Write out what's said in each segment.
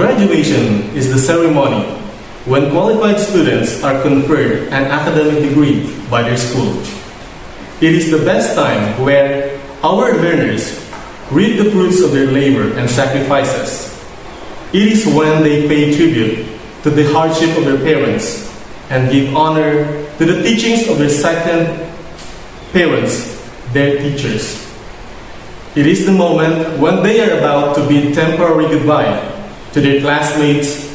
Graduation is the ceremony when qualified students are conferred an academic degree by their school. It is the best time where our learners reap the fruits of their labor and sacrifices. It is when they pay tribute to the hardship of their parents and give honor to the teachings of their second parents, their teachers. It is the moment when they are about to bid temporary goodbye to their classmates,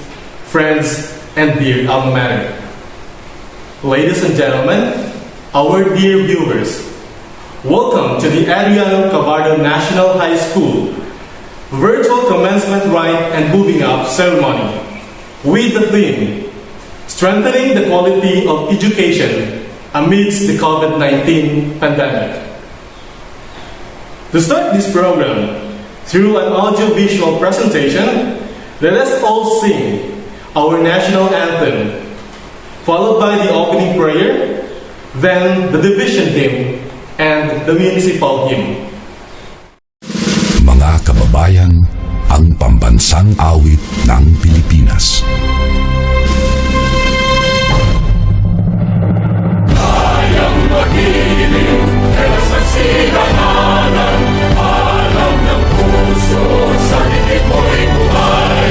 friends, and dear alma mater. Ladies and gentlemen, our dear viewers, welcome to the Adriano Cabardo National High School virtual commencement rite and moving up ceremony with the theme, Strengthening the Quality of Education Amidst the COVID-19 Pandemic. To start this program, through an audio-visual presentation, let us all sing our national anthem, followed by the opening prayer, then the division hymn, and the municipal hymn. Mga kababayan, ang pambansang awit ng Pilipinas. Kayang makinig, kaya sa silanganan, alam ng puso, sa higit mo'y buhay.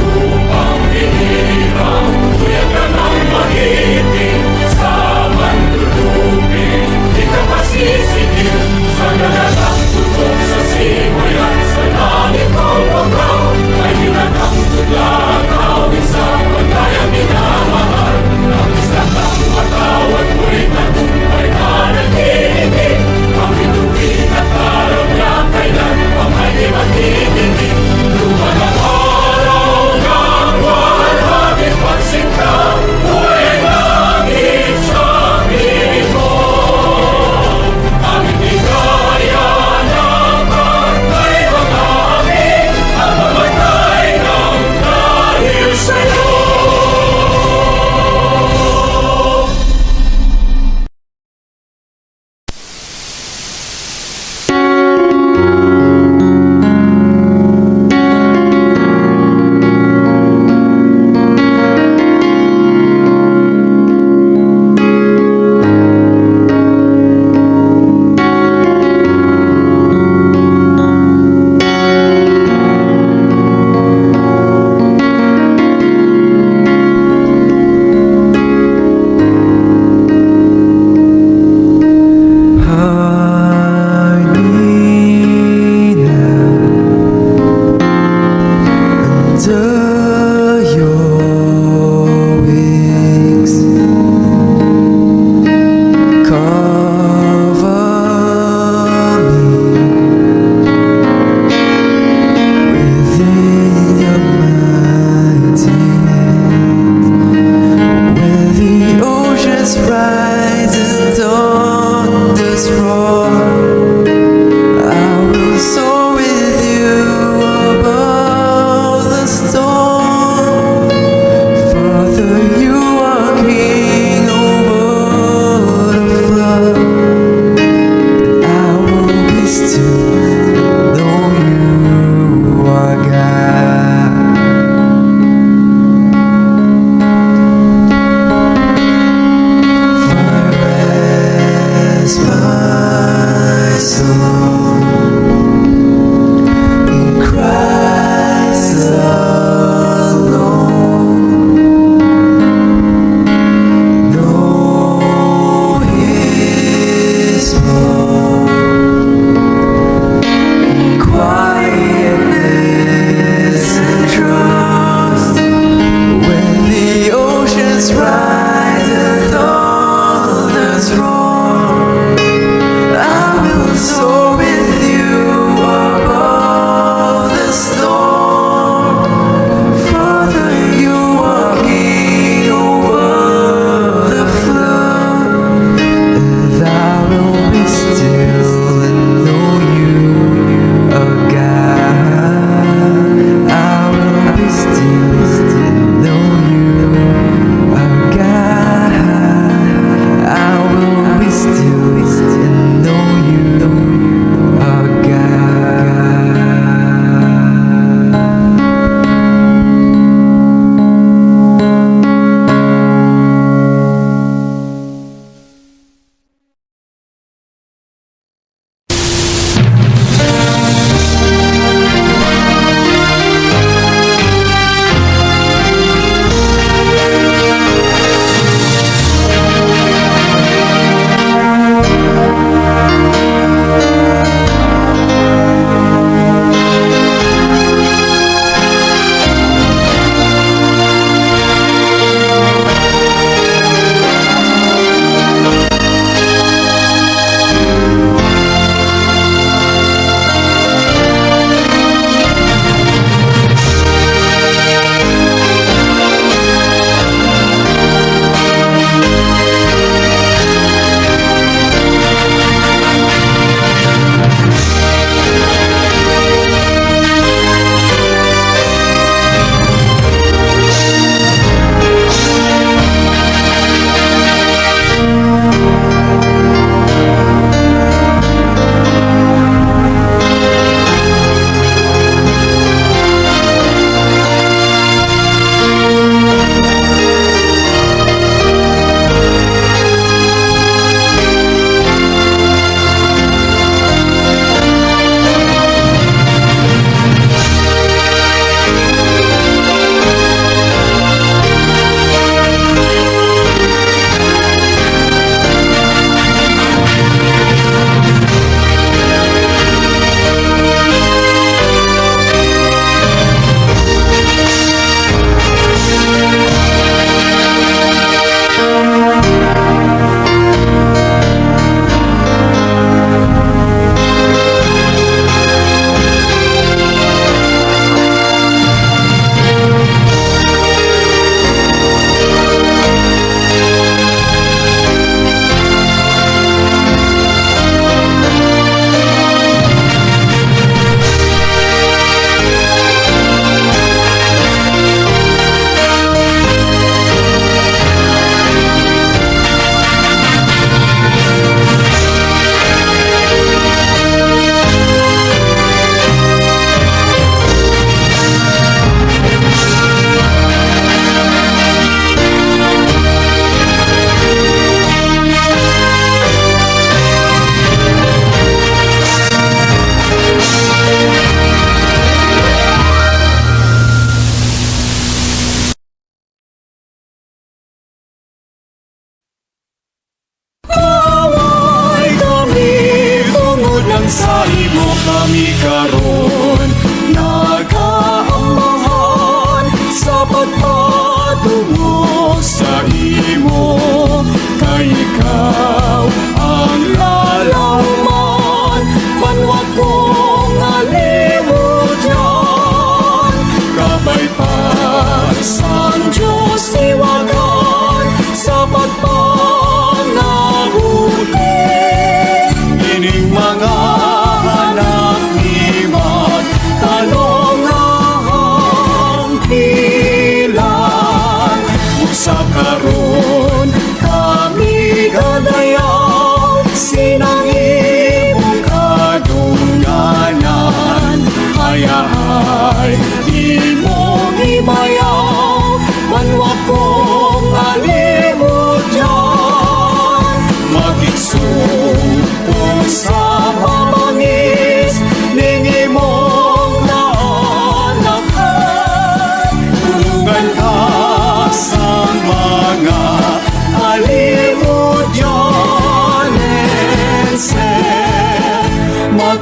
Upang hinirang, tuyagan ang magiting, sa mandulupin, di ka pasisigil, sa nalagang tutok sa simoy at sa langit ng pagkaw, ay hinatang tudlang awit sa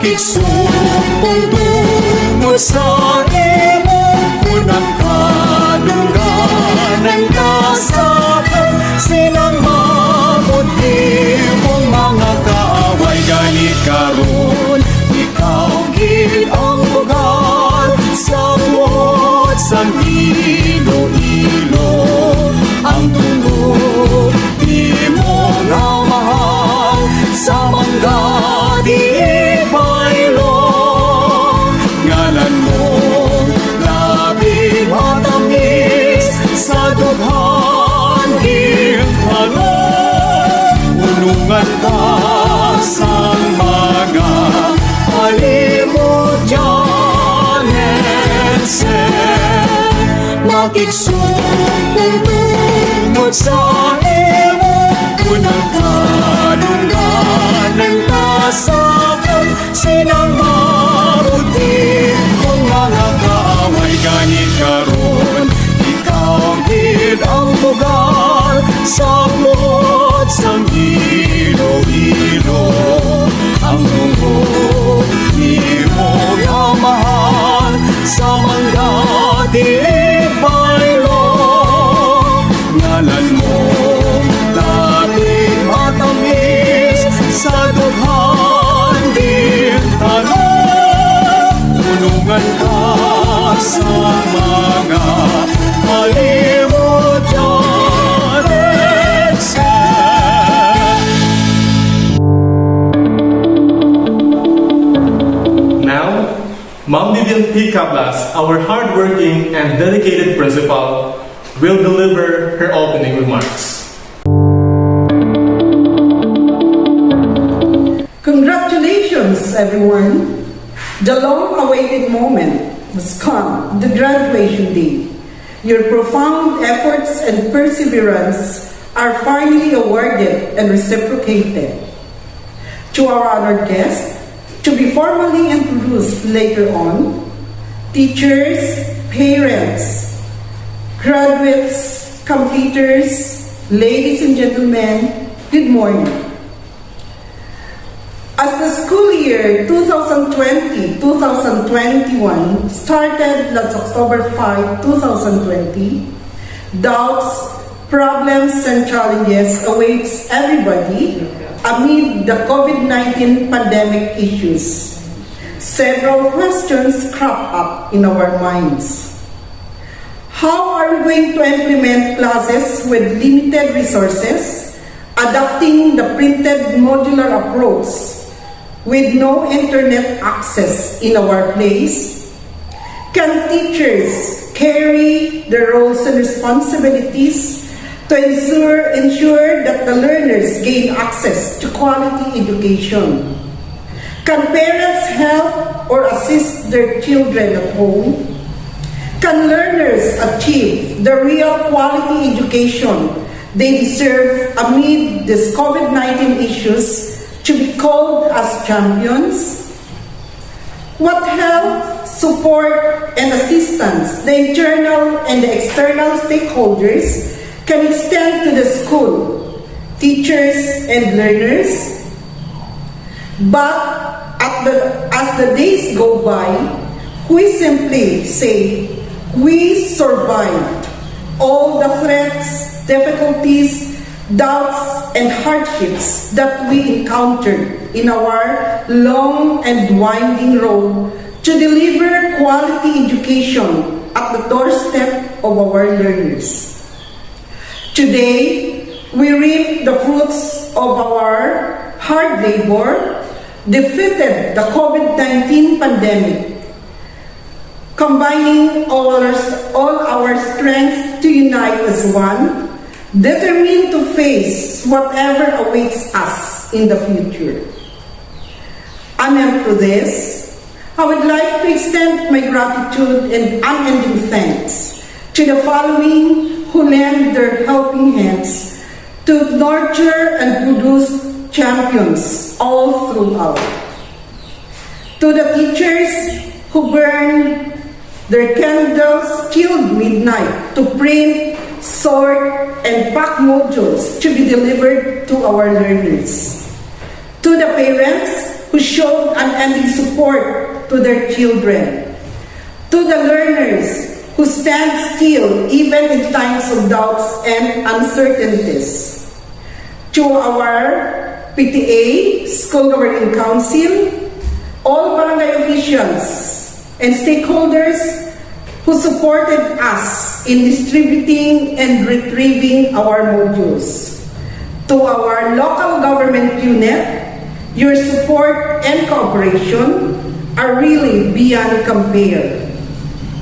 Makigsumpong tungod sa imong unang kadungganan kasakan silang mabuti mong mga kaaway ganit karon ikaw gid ang bugal sa buot sang ilo-ilo ang tungod di mo na mahal sa mangga di baylo ngalan mo labi matamis sa dughan gintalo unungan ka sa mga halimot janense makigsumpong tungod sa imo unang kadungganan kasakan sinang mabuti kung mga kaaway ganit karon ikaw gid ang bugal sa buot sang ilo-ilo ang tungod di mo mahal sa mangga di baylo ngalan mo labing matamis sa dughan din tanong tulungan ka sa mga halimot janense. Now, Ma'am Vivian P. Cablas, our hardworking and dedicated principal, will deliver her opening remarks. Congratulations, everyone. The long-awaited moment has come, the graduation day. Your profound efforts and perseverance are finally awarded and reciprocated. To our honored guests, to be formally introduced later on, teachers, parents, graduates, completers, ladies and gentlemen, good morning. As the school year 2020-2021 started last October 5, 2020, doubts, problems, and challenges awaits everybody amid the COVID-19 pandemic issues. Several questions crop up in our minds. How are we going to implement classes with limited resources, adopting the printed modular approach with no internet access in our place? Can teachers carry the roles and responsibilities to ensure that the learners gain access to quality education? Can parents help or assist their children at home? Can learners achieve the real quality education they deserve amid these COVID-19 issues to be called as champions? What help, support, and assistance the internal and the external stakeholders can extend to the school, teachers, and learners? But as the days go by, we simply say, we survived all the threats, difficulties, doubts, and hardships that we encountered in our long and winding road to deliver quality education at the doorstep of our learners. Today, we reap the fruits of our hard labor, defeated the COVID-19 pandemic, combining all our strength to unite as one, determined to face whatever awaits us in the future. Amen to this, I would like to extend my gratitude and unending thanks to the following who lend their helping hands to nurture and produce champions all throughout. To the teachers who burn their candles till midnight to print, sort, and pack modules to be delivered to our learners. To the parents who who showed unending support to their children, to the learners who stand still even in times of doubts and uncertainties, to our PTA, School Governing Council, all barangay officials and stakeholders who supported us in distributing and retrieving our modules. To our local government unit, your support and cooperation are really beyond compare.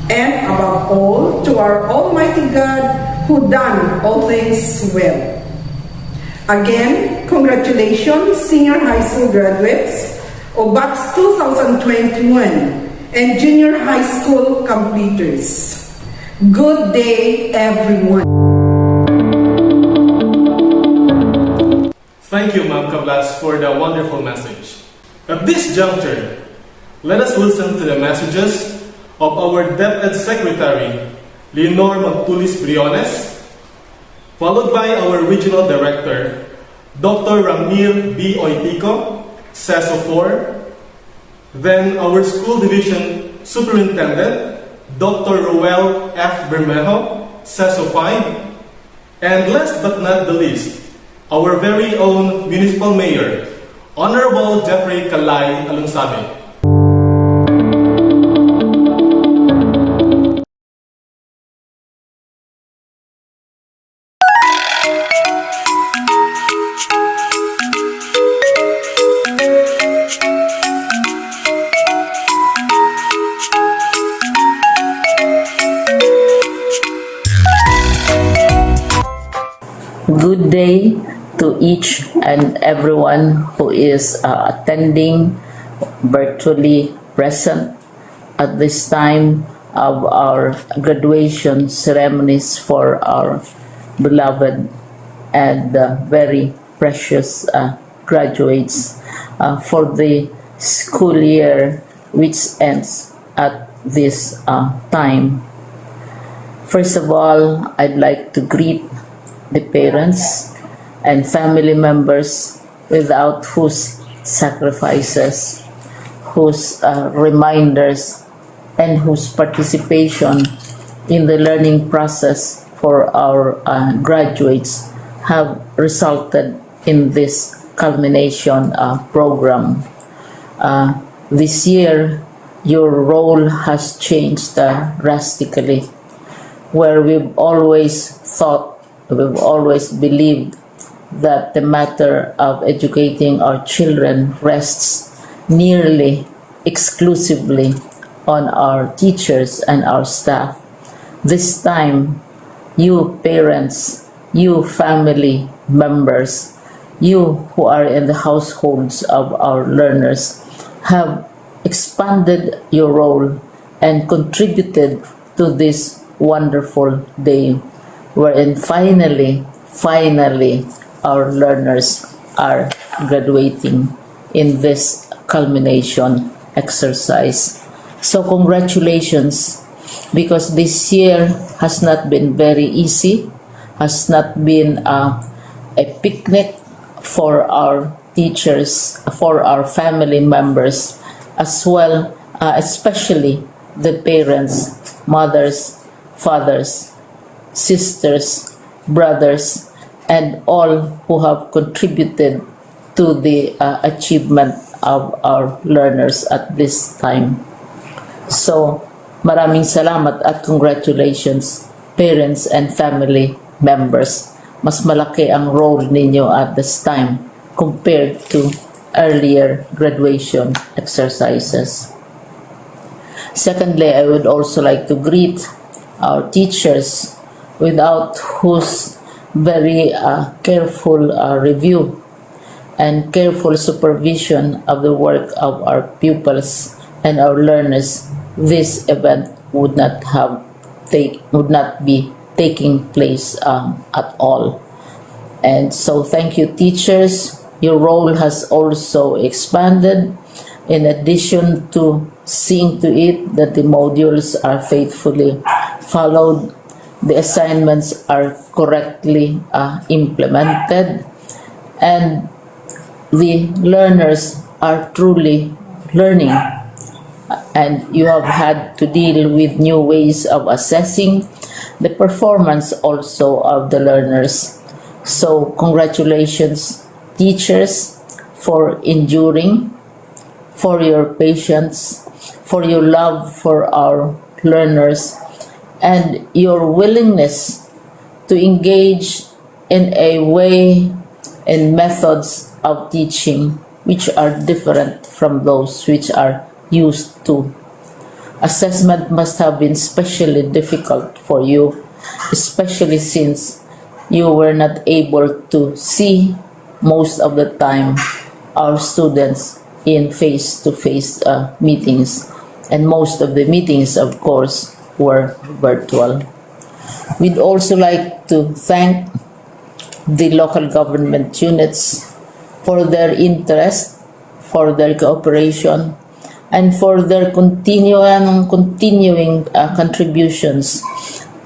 And above all, to our Almighty God who done all things well. Again, congratulations, senior high school graduates of batch 2021 and junior high school completers. Good day, everyone. Thank you, Ma'am Cablas, for the wonderful message. At this juncture, let us listen to the messages of our DepEd Secretary, Leonor Magtulis Briones, followed by our Regional Director, Dr. Ramir B. Oitico, CESO 4, then our School Division Superintendent, Dr. Roel F. Bermejo, CESO 5, and last but not the least, our very own Municipal Mayor, Honorable Jeffrey Kalay Alungsabe. Good day to each and everyone who is attending virtually present at this time of our graduation ceremonies for our beloved and very precious graduates for the school year which ends at this time. First of all, I'd like to greet the parents and family members without whose sacrifices, whose reminders, and whose participation in the learning process for our graduates have resulted in this culmination program. This year, your role has changed drastically, where we've always believed that the matter of educating our children rests nearly exclusively on our teachers and our staff. This time, you parents, you family members, you who are in the households of our learners have expanded your role and contributed to this wonderful day wherein finally our learners are graduating in this culmination exercise. So congratulations, because this year has not been very easy, has not been a picnic for our teachers, for our family members, as well, especially the parents, mothers, fathers, sisters, brothers, and all who have contributed to the achievement of our learners at this time. So, maraming salamat at congratulations, parents and family members. Mas malaki ang role ninyo at this time compared to earlier graduation exercises. Secondly, I would also like to greet our teachers, without whose very careful review and careful supervision of the work of our pupils and our learners, this event would not be taking place at all. And so thank you, teachers. Your role has also expanded, in addition to seeing to it that the modules are faithfully followed, the assignments are correctly implemented, and the learners are truly learning, and you have had to deal with new ways of assessing the performance also of the learners. So congratulations, teachers, for enduring, for your patience, for your love for our learners, and your willingness to engage in a way and methods of teaching which are different from those which are used to. Assessment must have been especially difficult for you, especially since you were not able to see most of the time our students in face-to-face meetings, and most of the meetings, of course, were virtual. We'd also like to thank the local government units for their interest, for their cooperation, and for their continuing contributions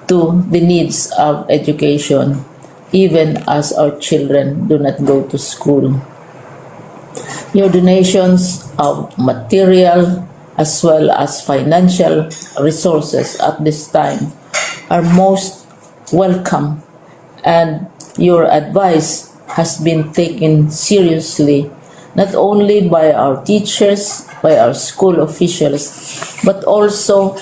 to the needs of education, even as our children do not go to school. Your donations of material as well as financial resources at this time are most welcome, and your advice has been taken seriously not only by our teachers, by our school officials, but also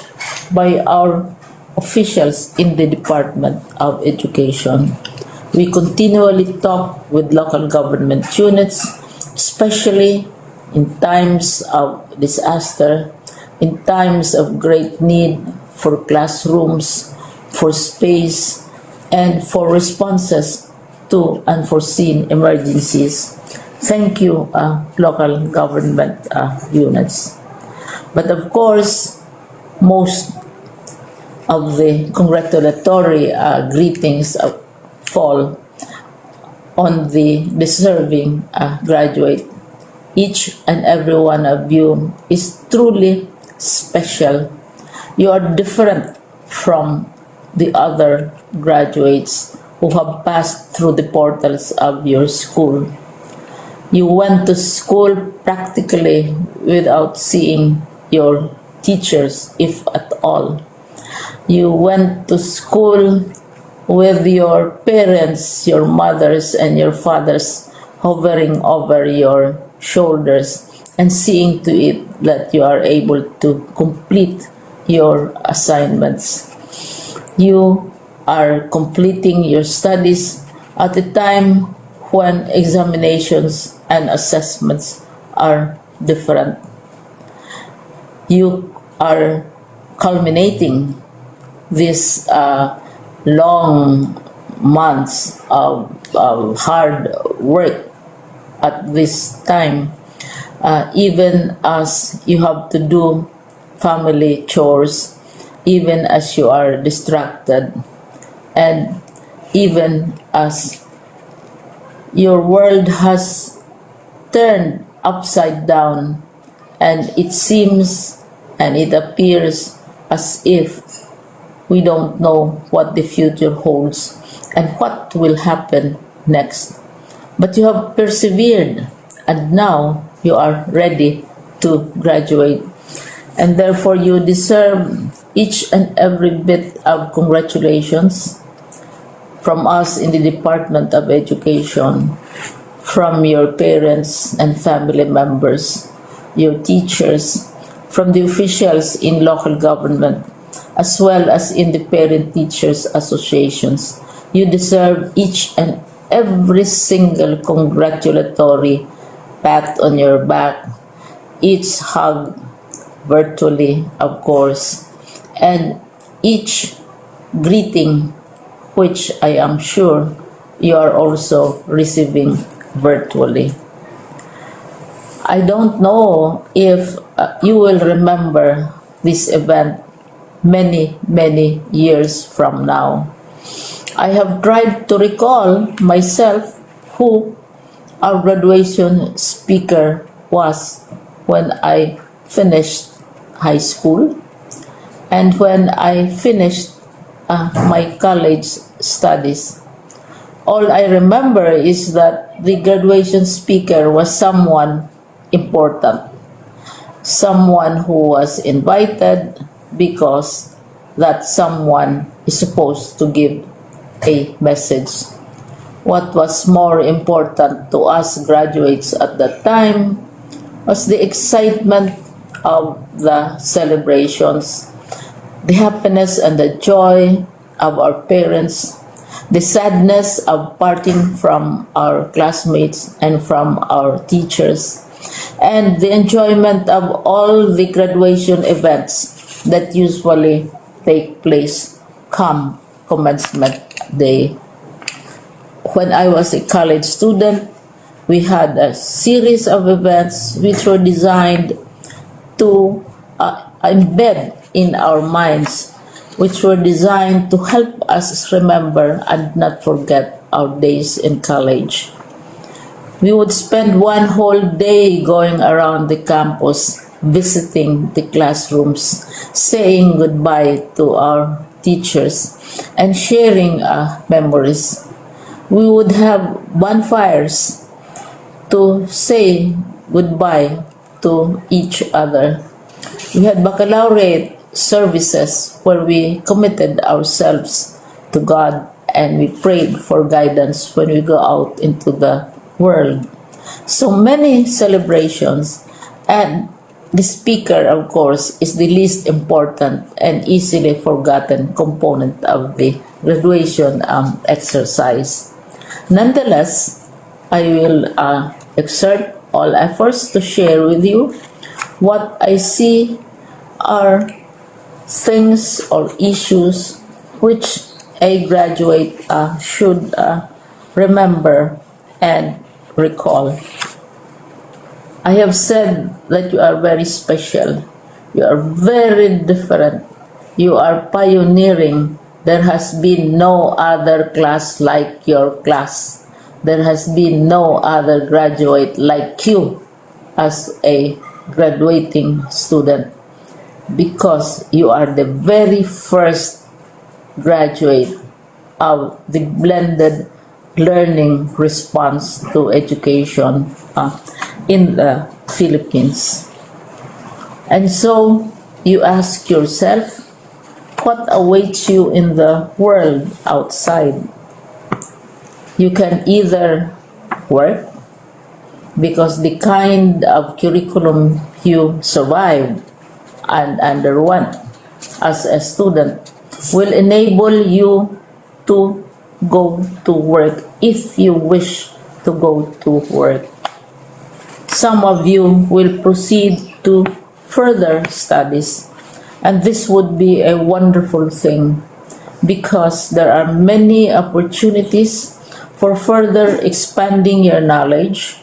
by our officials in the Department of Education. We continually talk with local government units, especially in times of disaster, in times of great need for classrooms, for space, and for responses to unforeseen emergencies. Thank you, local government units. But of course, most of the congratulatory greetings fall on the deserving graduate. Each and every one of you is truly special. You are different from the other graduates who have passed through the portals of your school. You went to school practically without seeing your teachers, if at all. You went to school with your parents, your mothers, and your fathers hovering over your shoulders and seeing to it that you are able to complete your assignments. You are completing your studies at a time when examinations and assessments are different. You are culminating these long months of hard work at this time, even as you have to do family chores, even as you are distracted, and even as your world has turned upside down, and it seems and it appears as if we don't know what the future holds and what will happen next. But you have persevered, and now you are ready to graduate, and therefore you deserve each and every bit of congratulations from us in the Department of Education, from your parents and family members, your teachers, from the officials in local government, as well as in the parent teachers associations. You deserve each and every single congratulatory pat on your back, each hug virtually, of course, and each greeting, which I am sure you are also receiving virtually. I don't know if you will remember this event many years from now. I have tried to recall myself who our graduation speaker was when I finished high school and when I finished my college studies. All I remember is that the graduation speaker was someone important. Someone who was invited because that someone is supposed to give a message. What was more important to us graduates at that time was the excitement of the celebrations, the happiness and the joy of our parents, the sadness of parting from our classmates and from our teachers, and the enjoyment of all the graduation events that usually take place come commencement day. When I was a college student, we had a series of events which were designed to embed in our minds, which were designed to help us remember and not forget our days in college. We would spend one whole day going around the campus, visiting the classrooms, saying goodbye to our teachers, and sharing memories. We would have bonfires to say goodbye to each other. We had baccalaureate services where we committed ourselves to God and we prayed for guidance when we go out into the world. So many celebrations, and the speaker, of course, is the least important and easily forgotten component of the graduation exercise. Nonetheless, I will exert all efforts to share with you what I see are things or issues which a graduate should remember and recall. I have said that you are very special. You are very different. You are pioneering. There has been no other class like your class. There has been no other graduate like you as a graduating student, because you are the very first graduate of the blended learning response to education in the Philippines. And so you ask yourself, what awaits you in the world outside? You can either work, because the kind of curriculum you survived and underwent as a student will enable you to go to work if you wish to go to work. Some of you will proceed to further studies, and this would be a wonderful thing because there are many opportunities for further expanding your knowledge,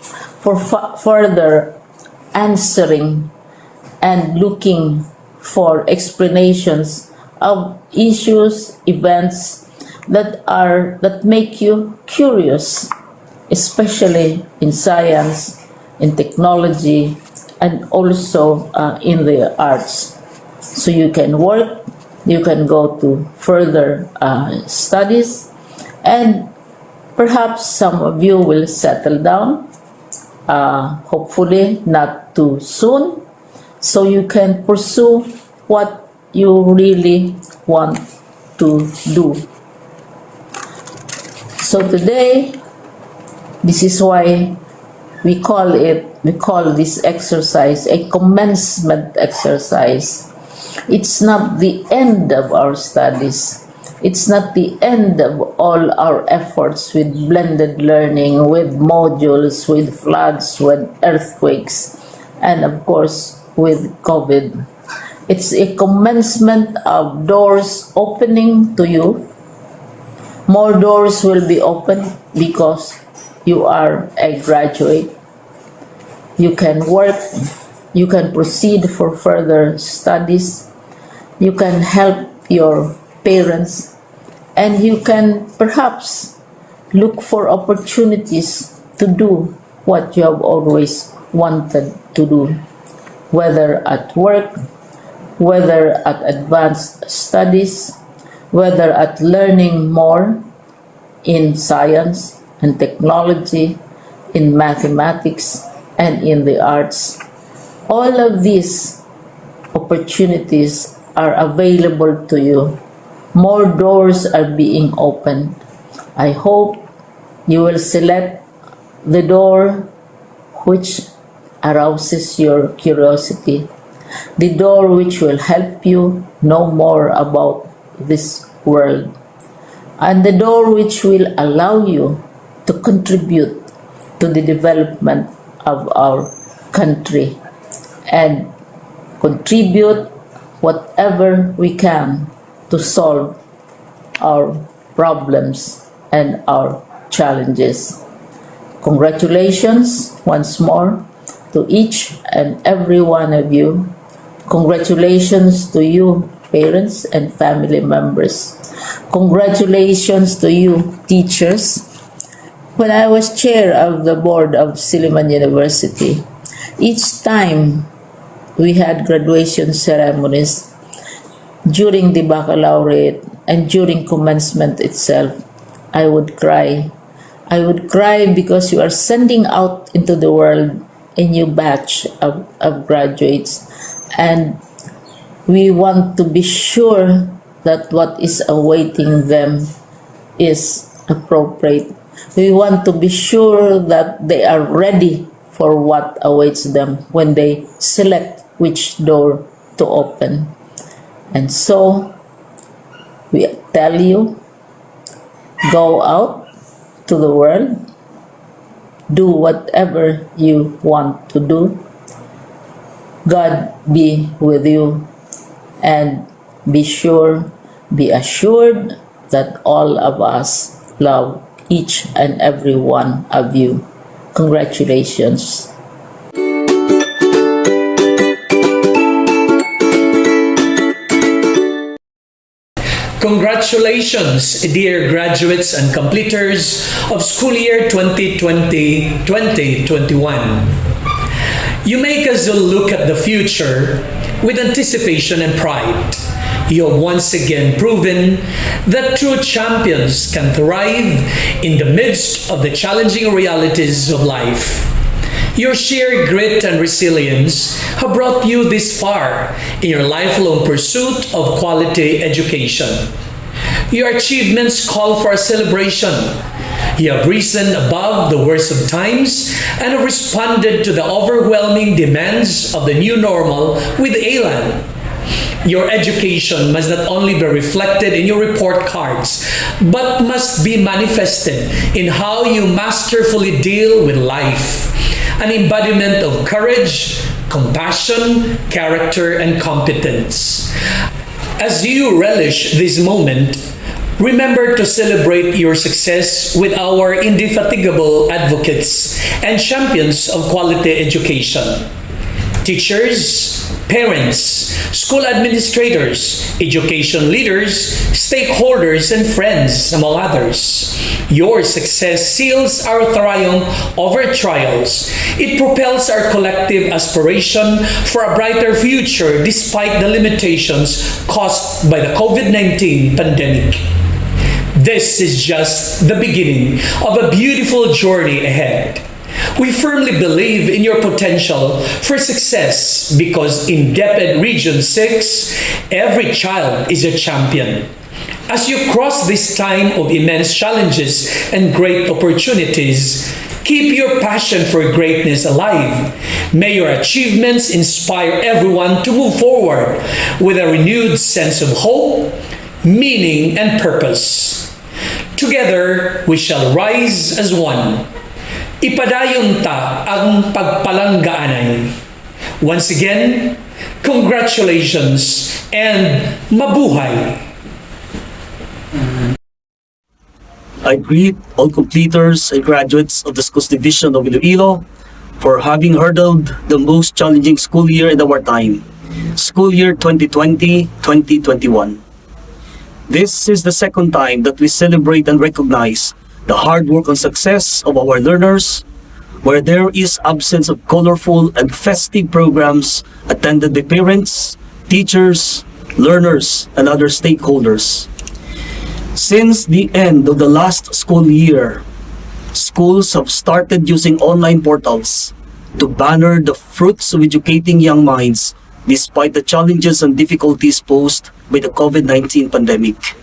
for further answering and looking for explanations of issues, events that make you curious, especially in science, in technology, and also in the arts. So you can work, you can go to further studies, and perhaps some of you will settle down, hopefully not too soon, so you can pursue what you really want to do. So today, this is why we call this exercise a commencement exercise. It's not the end of our studies. It's not the end of all our efforts with blended learning, with modules, with floods, with earthquakes, and of course with COVID. It's a commencement of doors opening to you. More doors will be opened because you are a graduate. You can work, you can proceed for further studies, you can help your parents, and you can perhaps look for opportunities to do what you have always wanted to do, whether at work, whether at advanced studies, whether at learning more in science and technology, in mathematics, and in the arts. All of these opportunities are available to you. More doors are being opened. I hope you will select the door which arouses your curiosity, the door which will help you know more about this world, and the door which will allow you to contribute to the development of our country and contribute whatever we can to solve our problems and our challenges. Congratulations once more to each and every one of you. Congratulations to you, parents and family members. Congratulations to you, teachers. When I was chair of the board of Silliman University, each time we had graduation ceremonies, during the baccalaureate and during commencement itself, I would cry. I would cry because you are sending out into the world a new batch of graduates, and we want to be sure that what is awaiting them is appropriate. We want to be sure that they are ready for what awaits them when they select which door to open. And so, we tell you, go out to the world, do whatever you want to do. God be with you, and be assured that all of us love each and every one of you. Congratulations. Congratulations, dear graduates and completers of school year 2020-2021. You make us look at the future with anticipation and pride. You have once again proven that true champions can thrive in the midst of the challenging realities of life. Your sheer grit and resilience have brought you this far in your lifelong pursuit of quality education. Your achievements call for a celebration. You have risen above the worst of times and have responded to the overwhelming demands of the new normal with elan. Your education must not only be reflected in your report cards, but must be manifested in how you masterfully deal with life. An embodiment of courage, compassion, character, and competence. As you relish this moment, remember to celebrate your success with our indefatigable advocates and champions of quality education. Teachers, parents, school administrators, education leaders, stakeholders, and friends, among others. Your success seals our triumph over trials. It propels our collective aspiration for a brighter future despite the limitations caused by the COVID-19 pandemic. This is just the beginning of a beautiful journey ahead. We firmly believe in your potential for success because in DepEd Region 6, every child is a champion. As you cross this time of immense challenges and great opportunities, keep your passion for greatness alive. May your achievements inspire everyone to move forward with a renewed sense of hope, meaning, and purpose. Together, we shall rise as one. Ipadayon ta ang pagpalanggaanay. Once again, congratulations and mabuhay! I greet all completers and graduates of the Schools Division of Iloilo for having hurdled the most challenging school year in our time, school year 2020-2021. This is the second time that we celebrate and recognize the hard work and success of our learners, where there is absence of colorful and festive programs attended by parents, teachers, learners, and other stakeholders. Since the end of the last school year, schools have started using online portals, to banner the fruits of educating young minds despite the challenges and difficulties posed by the COVID-19 pandemic.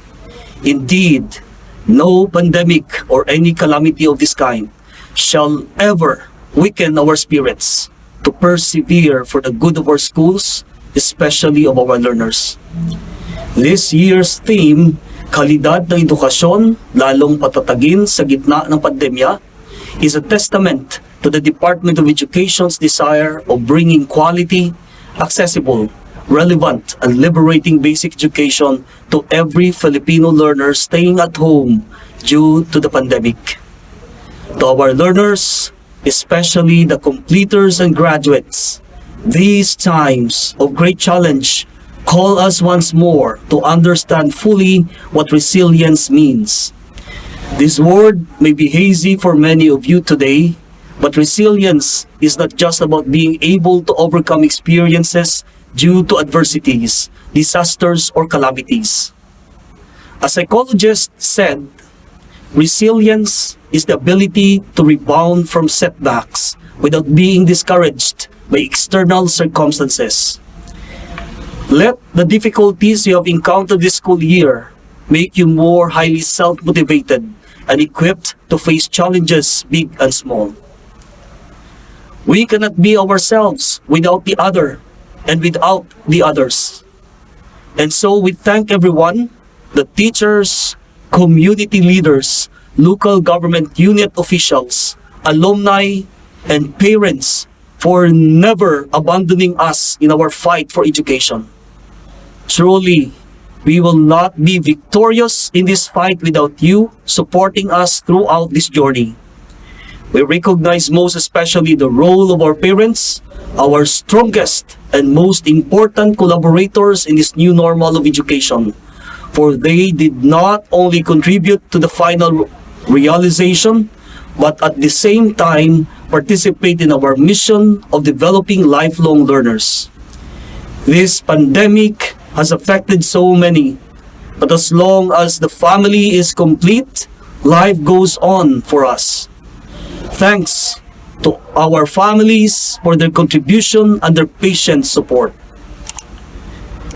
Indeed, no pandemic or any calamity of this kind shall ever weaken our spirits to persevere for the good of our schools, especially of our learners. This year's theme, Kalidad ng Edukasyon, lalong patatagin sa gitna ng pandemya, is a testament to the Department of Education's desire of bringing quality, accessible, relevant, and liberating basic education to every Filipino learner staying at home due to the pandemic. To our learners, especially the completers and graduates, these times of great challenge call us once more to understand fully what resilience means. This word may be hazy for many of you today, but resilience is not just about being able to overcome experiences due to adversities, disasters, or calamities. A psychologist said, resilience is the ability to rebound from setbacks without being discouraged by external circumstances. Let the difficulties you have encountered this school year make you more highly self-motivated and equipped to face challenges big and small. We cannot be ourselves without the other and without the others. And so we thank everyone, the teachers, community leaders, local government unit officials, alumni, and parents for never abandoning us in our fight for education. Truly, we will not be victorious in this fight without you supporting us throughout this journey. We recognize most especially the role of our parents, our strongest and most important collaborators in this new normal of education, for they did not only contribute to the final realization, but at the same time participate in our mission of developing lifelong learners. This pandemic has affected so many, but as long as the family is complete, life goes on for us. Thanks to our families for their contribution and their patient support.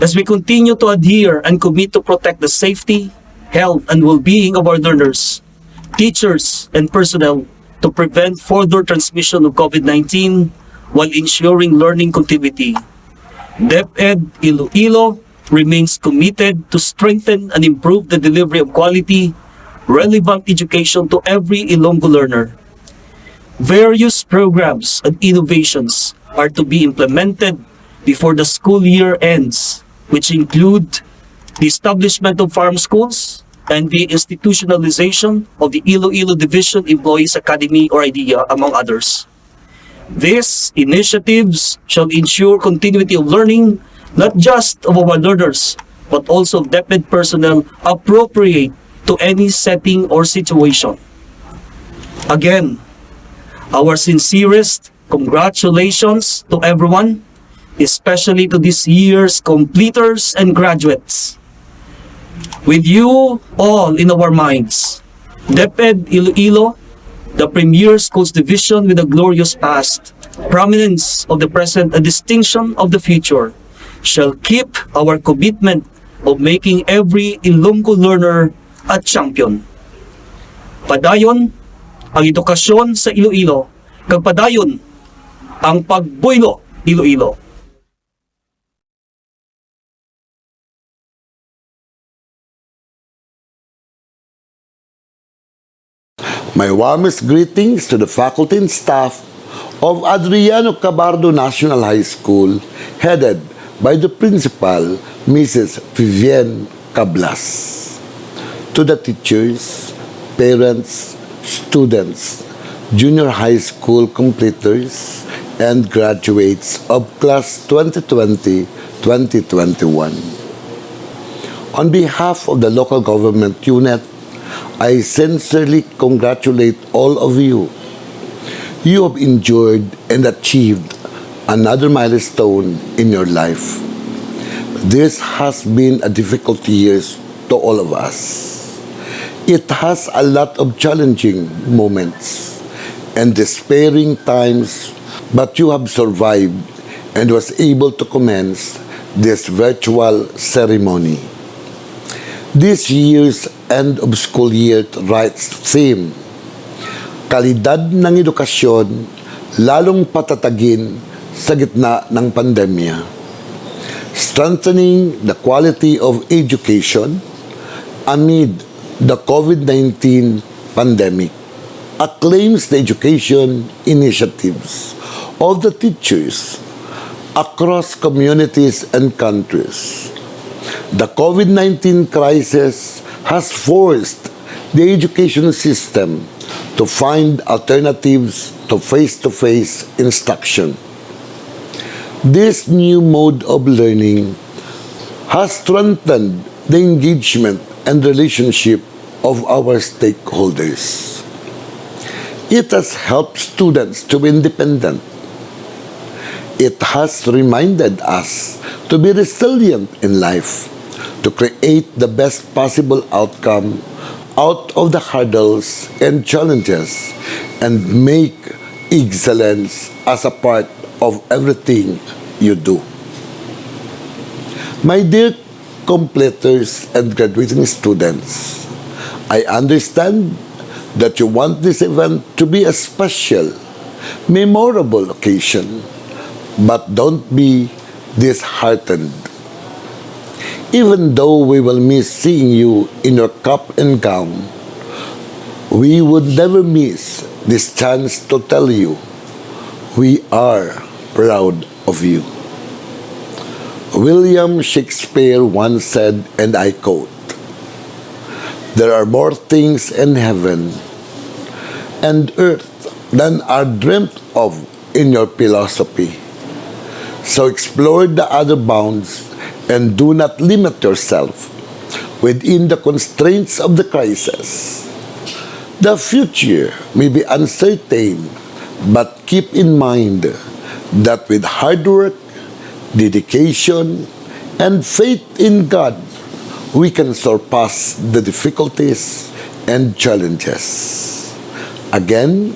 As we continue to adhere and commit to protect the safety, health, and well-being of our learners, teachers, and personnel to prevent further transmission of COVID-19 while ensuring learning continuity, DepEd Iloilo remains committed to strengthen and improve the delivery of quality, relevant education to every Ilonggo learner. Various programs and innovations are to be implemented before the school year ends, which include the establishment of farm schools and the institutionalization of the Iloilo Division Employees Academy or IDEA, among others. These initiatives shall ensure continuity of learning, not just of our learners, but also of DepEd personnel appropriate to any setting or situation. Again, our sincerest congratulations to everyone, especially to this year's completers and graduates. With you all in our minds, DepEd Iloilo, the premier schools division with a glorious past, prominence of the present, and distinction of the future, shall keep our commitment of making every Ilonggo learner a champion. Padayon ang edukasyon sa Iloilo, kag padayon ang pagbuylo Iloilo. My warmest greetings to the faculty and staff of Adriano Cabardo National High School, headed by the principal, Mrs. Vivienne Cablas. To the teachers, parents, students, junior high school completers, and graduates of class 2020-2021. On behalf of the local government unit, I sincerely congratulate all of you. You have enjoyed and achieved another milestone in your life. This has been a difficult year to all of us. It has a lot of challenging moments and despairing times, but you have survived and was able to commence this virtual ceremony. This year's end of school year rights theme, kalidad ng edukasyon lalong patatagin sa gitna ng pandemya. Strengthening the quality of education amid the COVID-19 pandemic acclaims the education initiatives of the teachers across communities and countries. The COVID-19 crisis has forced the education system to find alternatives to face-to-face instruction. This new mode of learning has strengthened the engagement and relationship of our stakeholders. It has helped students to be independent. It has reminded us to be resilient in life, to create the best possible outcome out of the hurdles and challenges, and make excellence as a part of everything you do. My dear completers and graduating students, I understand that you want this event to be a special, memorable occasion, but don't be disheartened. Even though we will miss seeing you in your cap and gown, we would never miss this chance to tell you we are proud of you. William Shakespeare once said, and I quote, "There are more things in heaven and earth than are dreamt of in your philosophy. So explore the other bounds and do not limit yourself within the constraints of the crisis. The future may be uncertain, but keep in mind that with hard work, dedication, and faith in God, we can surpass the difficulties and challenges. Again,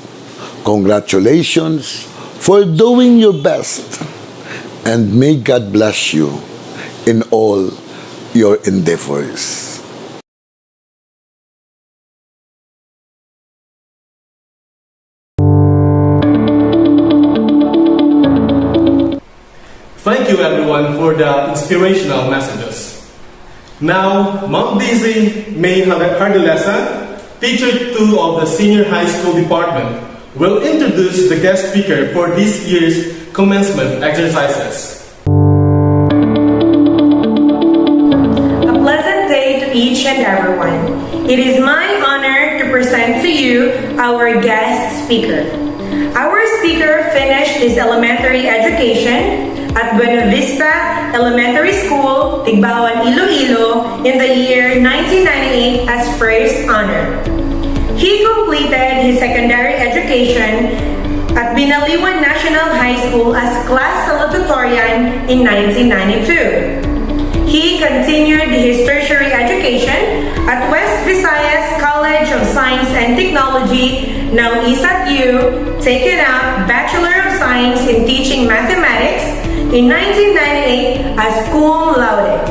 congratulations for doing your best, and may God bless you in all your endeavors." Thank you everyone for the inspirational messages. Now, Ma'am Daisy May Hardulesa, Teacher 2 of the Senior High School Department, will introduce the guest speaker for this year's commencement exercises. A pleasant day to each and everyone. It is my honor to present to you our guest speaker. Our speaker finished his elementary education at Buena Vista Elementary School, Tigbawan, Iloilo in the year 1998 as first honor. He completed his secondary education at Binaliwan National High School as class salutatorian in 1992. He continued his tertiary education at West Visayas College of Science and Technology, now ISATU, taking up Bachelor of Science in Teaching Mathematics in 1998 as cum laude.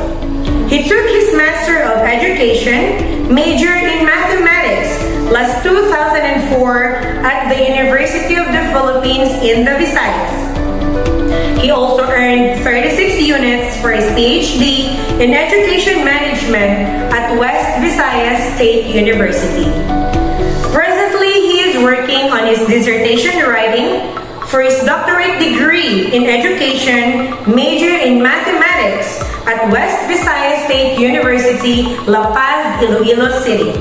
He took his Master of Education, major in Mathematics, last 2004 at the University of the Philippines in the Visayas. He also earned 36 units for his PhD in Education Management at West Visayas State University. Presently, he is working on his dissertation writing for his doctorate degree in Education, major in Mathematics at West Visayas State University, La Paz, Iloilo City.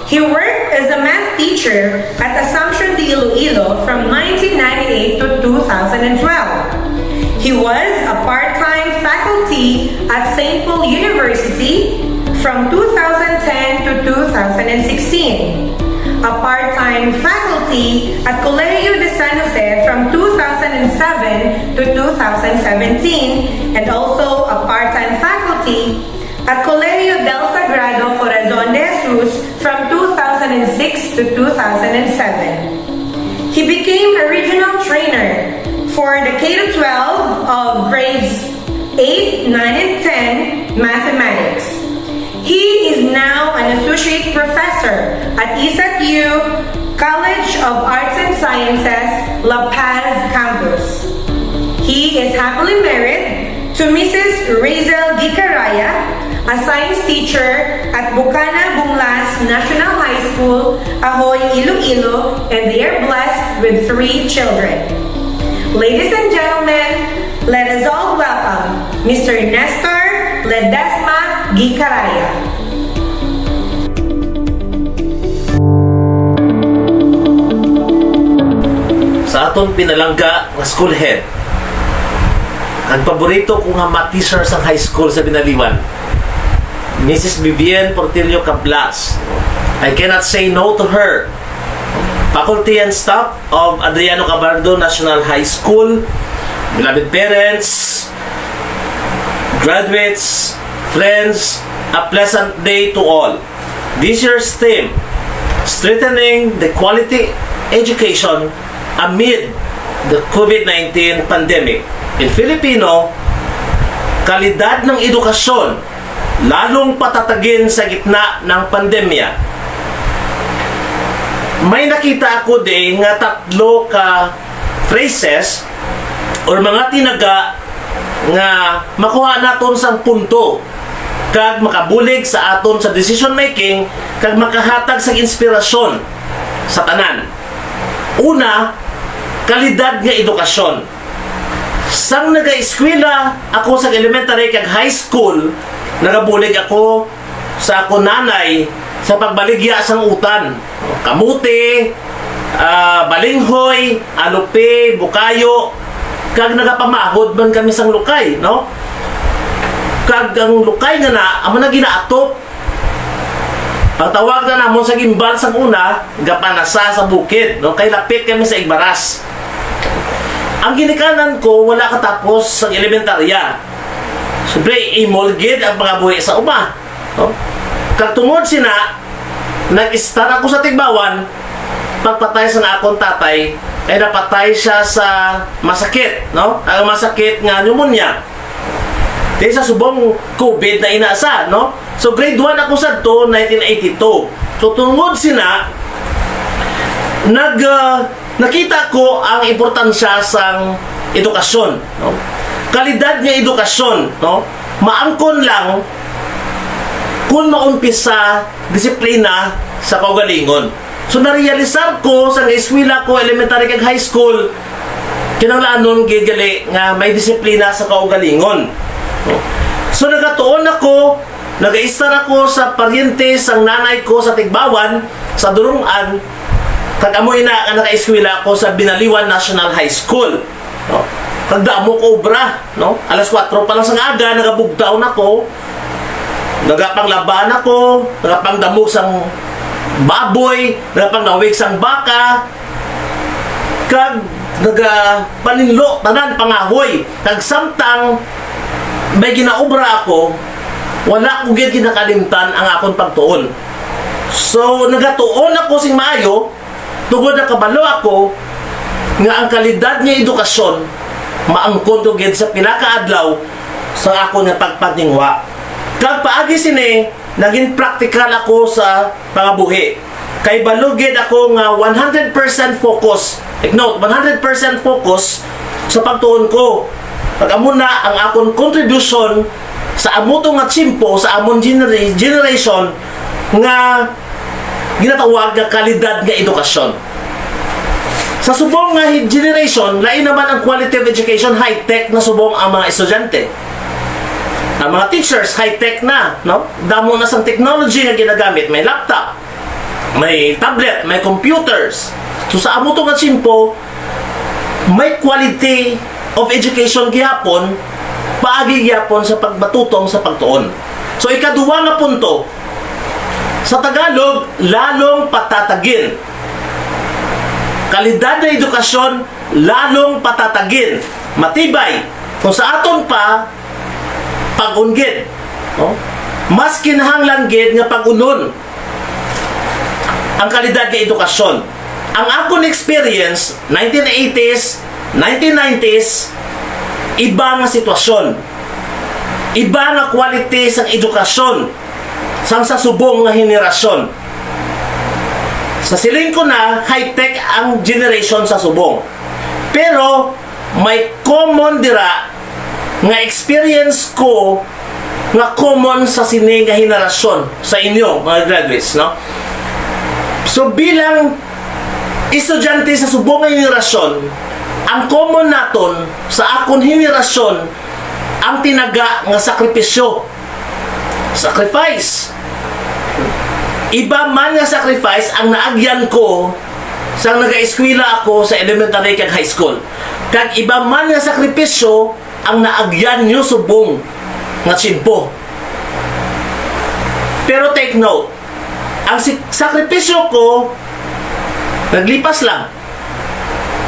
He worked as a math teacher at Assumption de Iloilo from 1998 to 2012. He was a part-time faculty at St. Paul University from 2010 to 2016. A part-time faculty at Colegio de San Jose from 2007 to 2017, and also a part-time faculty at Colegio del Sagrado Corazon de Jesus from 2006 to 2007. He became a regional trainer for the K-12 of grades 8, 9, and 10 mathematics. He is now an associate professor at ISAT-U College of Arts and Sciences, La Paz campus. He is happily married to Mrs. Razel Di Caraya, a science teacher at Bukana Bunglas National High School, Ahoy, Iloilo, and they are blessed with 3 children. Ladies and gentlemen, let us all welcome Mr. Nestor Ledesma Gicaraya. Sa aton pinalangga nga school head, ang paborito ko nga ma-teacher sa high school sa Binaliwan, Mrs. Vivienne Portillo Cablas. I cannot say no to her. Faculty and staff of Adriano Cabardo National High School, beloved parents, graduates, friends, a pleasant day to all. This year's theme, strengthening the quality education amid the COVID-19 pandemic. In Filipino, kalidad ng edukasyon lalong patatagin sa gitna ng pandemya. May nakita ako din nga 3 ka phrases or mga tinaga nga makuha naton sang punto kag makabulig sa aton sa decision making kag makahatag sa inspirasyon sa tanan. Una, kalidad nga edukasyon. Sang naga-eskwela ako sa elementary kag high school, nagabulig ako sa ako nanay sa pagbaligya sang utan. Kamuti, balinghoy, alupe, bukayo, kag nagapamahod man kami sang lukay, no? Kag ang lukay nga na, amo na ginaatop. Ang tawag na namon sa gimbal sang una, gapanasa sa bukid, no? Kay lapit kami sa Igbaras. Ang ginikanan ko, wala katapos sa elementarya. Siyempre, imolgid ang mga buhi sa uma. No? Kag tungod sina, nag-start ako sa Tigbawan, pagpatay sa akong tatay, ay napatay siya sa masakit, no? Ang masakit nga pneumonia. Dahil sa subong COVID na inasa, no? So, grade 1 ako sa to, 1982. So, tungod sina, nakita ko ang importansya sang edukasyon, no? Kalidad nga edukasyon, no? Maangkon lang kung maumpisa disiplina sa kaugalingon. So narealisar ko sa eskwela ko elementary kag high school kinahanglanon gigali nga may disiplina sa kaugalingon, no? So nagatuon ako, nag-i-start ako sa paryente sang nanay ko sa Tigbawan sa Durungan. Kag amoy na naka-eskwela ko sa Binaliwan National High School, no? Kag damo ko obra, no? Alas 4 pa lang sa aga, nagabugtaw na ko. Nagapanglaban ako, nagapangdamog sang baboy, nagapangnawig sang baka. Kag nagapaninlo tanan pangahoy. Kag samtang may ginaobra ako, wala ko gid kinakalimtan ang akong pagtuon. So nagatuon ako sing maayo. Tungod na kabalo ako nga ang kalidad niya edukasyon maangkon to gid sa pinakaadlaw sa ako nga pagpatingwa. Kag paagi sini naging practical ako sa pangabuhi. Kay balugid ako nga 100% focus. Take note, 100% focus sa pagtuon ko. Pag amo na ang akong contribution sa amo to nga tsimpo sa amon generation nga ginatawag nga kalidad nga edukasyon. Sa subong nga generation, lain naman ang quality of education, high-tech na subong ang mga estudyante. Ang mga teachers, high-tech na, no? Damo na sang technology nga ginagamit. May laptop, may tablet, may computers. So sa amo to nga simpo, may quality of education gihapon, paagi gihapon sa pagbatutong sa pagtuon. So ikaduwa nga punto, sa Tagalog, lalong patatagin. Kalidad na edukasyon, lalong patatagin. Matibay. Kung sa aton pa, pag-unggid. No? Mas kinahanglan gid nga pag-unon ang kalidad na edukasyon. Ang akong experience, 1980s, 1990s, iba nga sitwasyon. Iba nga quality sa edukasyon sang sa subong nga henerasyon. Sa siling ko na, high-tech ang generation sa subong. Pero, may common dira nga experience ko nga common sa sini nga henerasyon sa inyo, mga graduates, no? So, bilang estudyante sa subong nga henerasyon, ang common naton sa akong henerasyon ang tinaga nga sakripisyo. Sacrifice. Iba man nga sacrifice ang naagyan ko sa naga-eskwela ako sa elementary kag high school. Kag iba man nga sakripisyo ang naagyan nyo subong nga tsimpo. Pero take note, ang sakripisyo ko naglipas lang.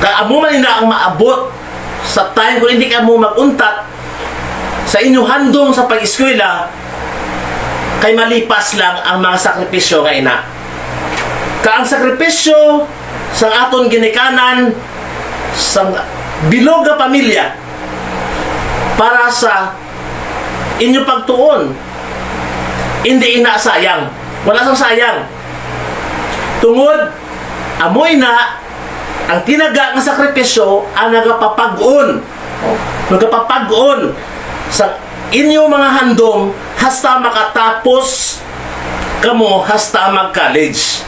Kag amo man na ang maabot sa time kung hindi ka mo maguntat sa inyong handong sa pag-eskwela, kay malipas lang ang mga sakripisyo nga ina. Ka ang sakripisyo sa aton ginikanan sa bilog nga pamilya para sa inyo pagtuon, hindi ina sayang. Wala sang sayang. Tungod amoy na ang tinaga nga sakripisyo ang nagapapag-on. Nagapapag-on sa inyo mga handom hasta makatapos kamo hasta mag-college.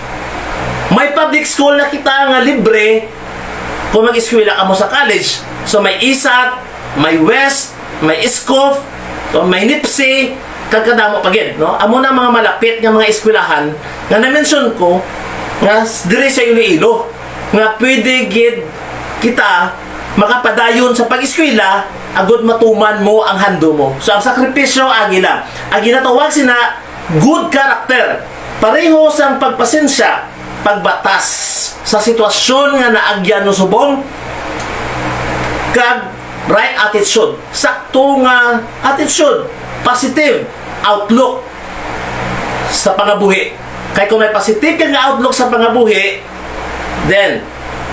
May public school na kita nga libre kung mag-eskwela kamo sa college. So may ISAT, may West, may ISCOF, may NIPSI, kagkadamo pagin, no? Amo na mga malapit nga mga eskwelahan nga na-mention ko nga dire sa Iloilo nga pwede gid kita makapadayon sa pag-eskwela agud matuman mo ang hando mo. So ang sakripisyo agila. Ang ginatawag sina good character. Pareho sa pagpasensya, pagbatas sa sitwasyon nga naagyan no subong kag right attitude. Sakto nga attitude, positive outlook sa pangabuhi. Kay kung may positive ka nga outlook sa pangabuhi, then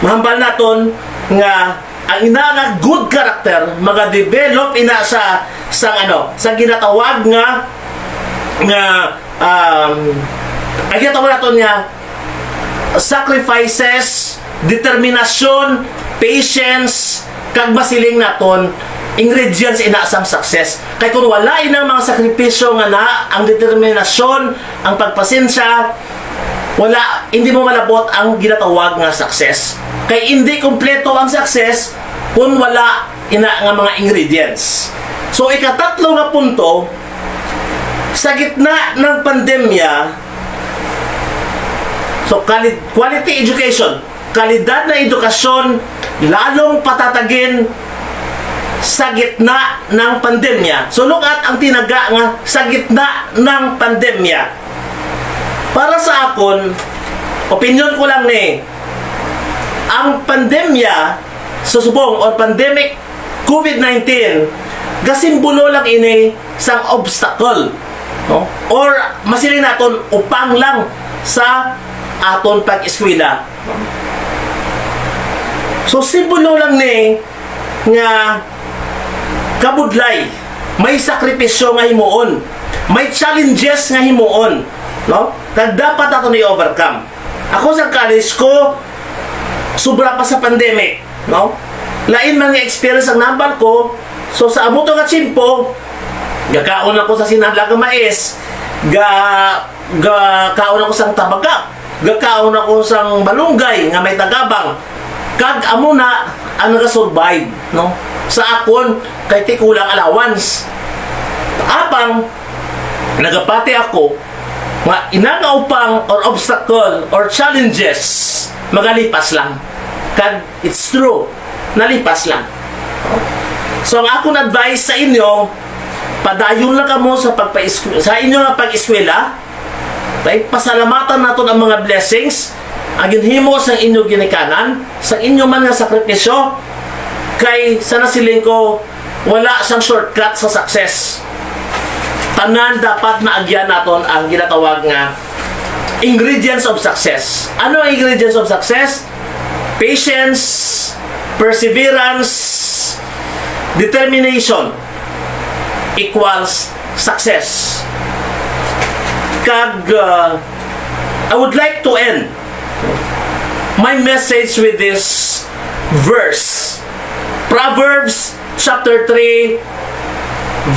mahambal naton nga ang ina nga good character mga-develop ina sa sa ginatawag nga ang ginatawag naton nga sacrifices, determinasyon, patience, kag masiling naton ingredients ina sang success. Kay kung wala inang mga sakripisyo nga na ang determinasyon, ang pagpasensya, wala, hindi mo malabot ang ginatawag nga success. Kay hindi kompleto ang success kung wala ina nga mga ingredients. So ikatatlo nga punto, sa gitna ng pandemya, so quality education, kalidad na edukasyon lalong patatagin sa gitna ng pandemya. So look at ang tinaga nga sa gitna ng pandemya. Para sa akon, opinion ko lang ni, ang pandemya sa subong or pandemic COVID-19 gasimbolo lang ini sang obstacle, no? Or masilin naton upang lang sa aton pag-eskwela. So simbolo lang ni nga kabudlay, may sakripisyo nga himuon, may challenges nga himuon, no? Kag dapat ato ni overcome. Ako sa college ko sobra pa sa pandemic, no? Lain man nga experience ang nambal ko. So sa amo to nga tsimpo, gakaon ako sa sinadla nga mais, kaon ako sang tabaga, gakaon ako sang balunggay nga may tagabang. Kag amo na ang nag-survive, no? Sa akon kay ti kulang allowance. Apang nagapati ako nga inangaupang or obstacle or challenges magalipas lang. Kag it's true, nalipas lang. So ang akong advice sa inyo, padayon lang kamo sa sa inyo nga pag-eskwela. Kay pasalamatan naton ang mga blessings ang ginhimo sa inyo ginikanan, sa inyo man nga sakripisyo. Kay sa nasiling ko, wala sang shortcut sa success. Tanan dapat maagyan naton ang ginatawag nga ingredients of success. Ano ang ingredients of success? Patience, perseverance, determination equals success. I would like to end my message with this verse. Proverbs chapter 3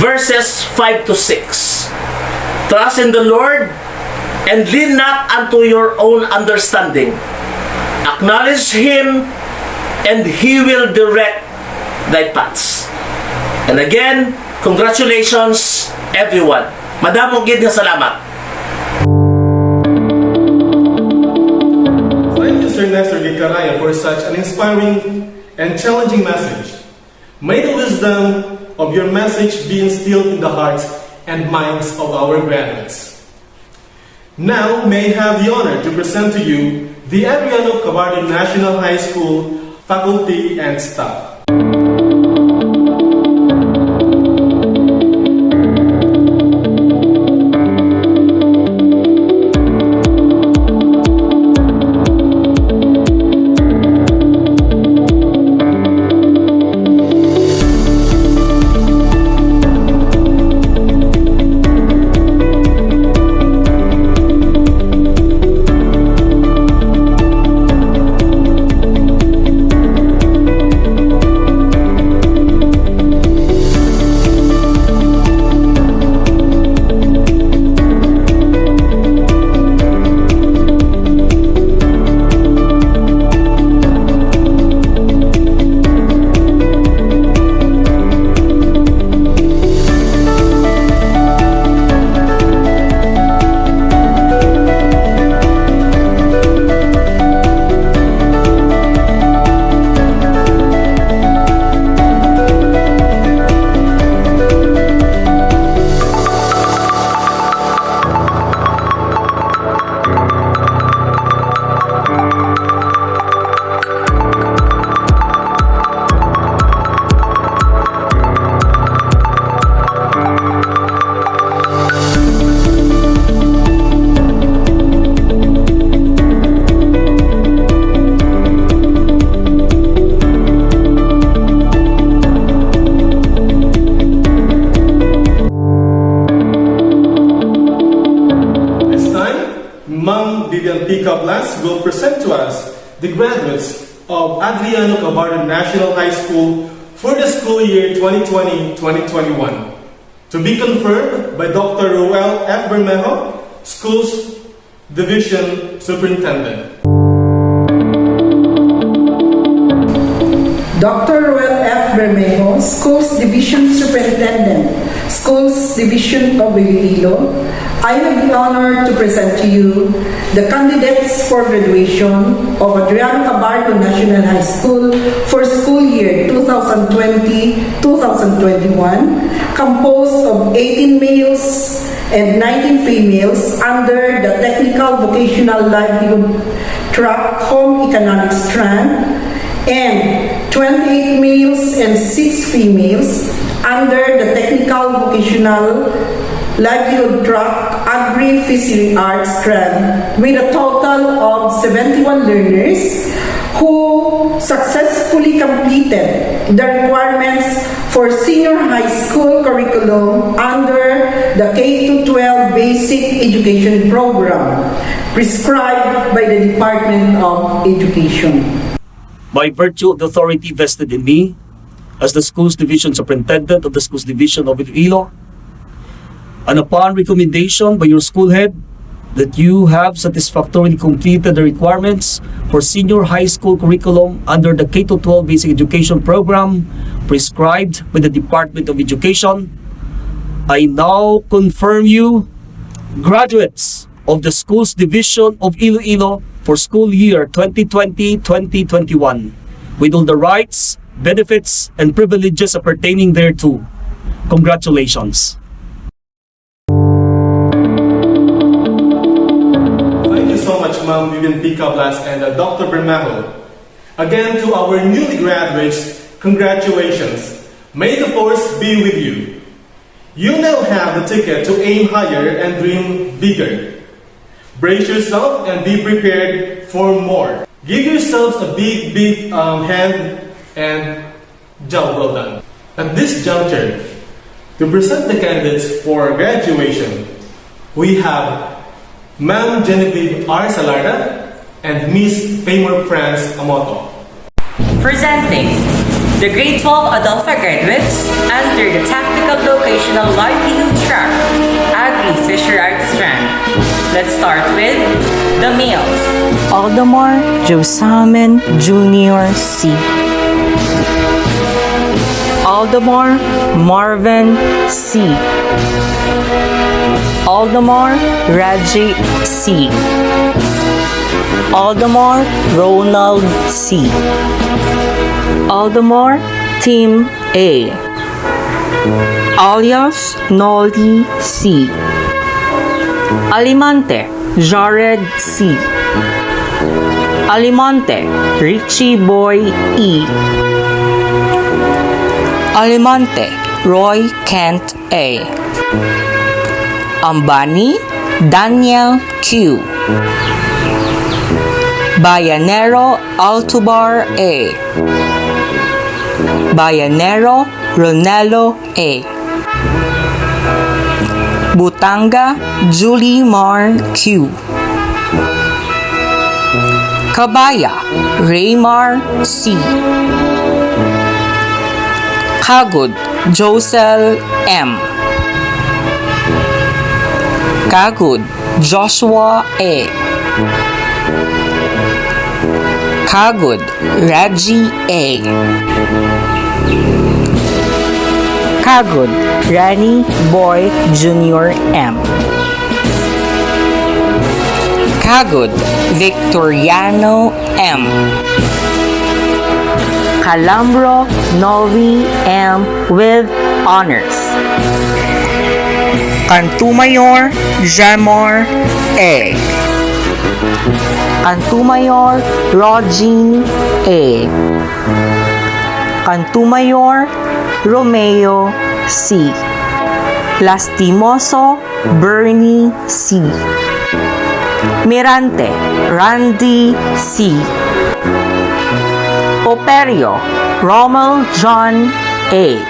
verses 5 to 6. Trust in the Lord and lean not unto your own understanding. Acknowledge Him and He will direct thy paths. And again, congratulations everyone. Madamong gid nga salamat. Thank you, Sir Nestor Gicaraya, for such an inspiring and challenging message. May the wisdom of your message be instilled in the hearts and minds of our graduates. Now, may I have the honor to present to you the Adriano Cabardo National High School faculty and staff. Will present to us the graduates of Adriano Cabardo National High School for the school year 2020-2021. To be confirmed by Dr. Roel F. Bermejo, Schools Division Superintendent. Dr. Roel F. Bermejo, Schools Division Superintendent, Schools Division of Iloilo. I have the honor to present to you the candidates for graduation of Adriano Cabardo National High School for school year 2020-2021, composed of 18 males and 19 females under the Technical Vocational Livelihood Track Home Economics strand, and 28 males and 6 females under the Technical Vocational Livelihood Track Agri-Fishery Arts strand, with a total of 71 learners who successfully completed the requirements for senior high school curriculum under the K-12 Basic Education Program prescribed by the Department of Education. By virtue of the authority vested in me as the Schools Division Superintendent of the Schools Division of Iloilo, and upon recommendation by your school head that you have satisfactorily completed the requirements for senior high school curriculum under the K-12 Basic Education Program prescribed by the Department of Education, I now confirm you graduates of the Schools Division of Iloilo for school year 2020-2021 with all the rights, benefits, and privileges appertaining thereto. Congratulations. Ma'am Vivian Picablas and Dr. Bermejo. Again, to our newly graduates, congratulations. May the force be with you. You now have the ticket to aim higher and dream bigger. Brace yourself and be prepared for more. Give yourselves a big hand and job well done. At this juncture, to present the candidates for graduation, we have Ma'am Genevieve R. Salarda and Miss Famer France Amoto. Presenting the grade 12 Adolpha graduates under the Technical Vocational Livelihood Track, Agri-Fisher Arts Strand. Let's start with the males. Aldemar Josamen Jr. C. Aldemar Marvin C. Aldemar Raji C. Aldemar Ronald C. Aldemar Team A. Alias Nolly C. Alimante Jared C. Alimante Richie Boy E. Alimante Roy Kent A. Ambani Daniel Q. Bayanero Altubar A. Bayanero Ronelo A. Butanga Julie Mar Q. Kabaya Raymar C. Kagud Josel M. Kagud Joshua A. Kagud Raji A. Kagud Rani Boy Jr. M. Kagud Victoriano M. Calambro Novi M. with honors. Cantumayor Jamor A. Cantumayor Rogin A. Cantumayor Romeo C. Lastimoso Bernie C. Mirante Randy C. Operio Rommel John A.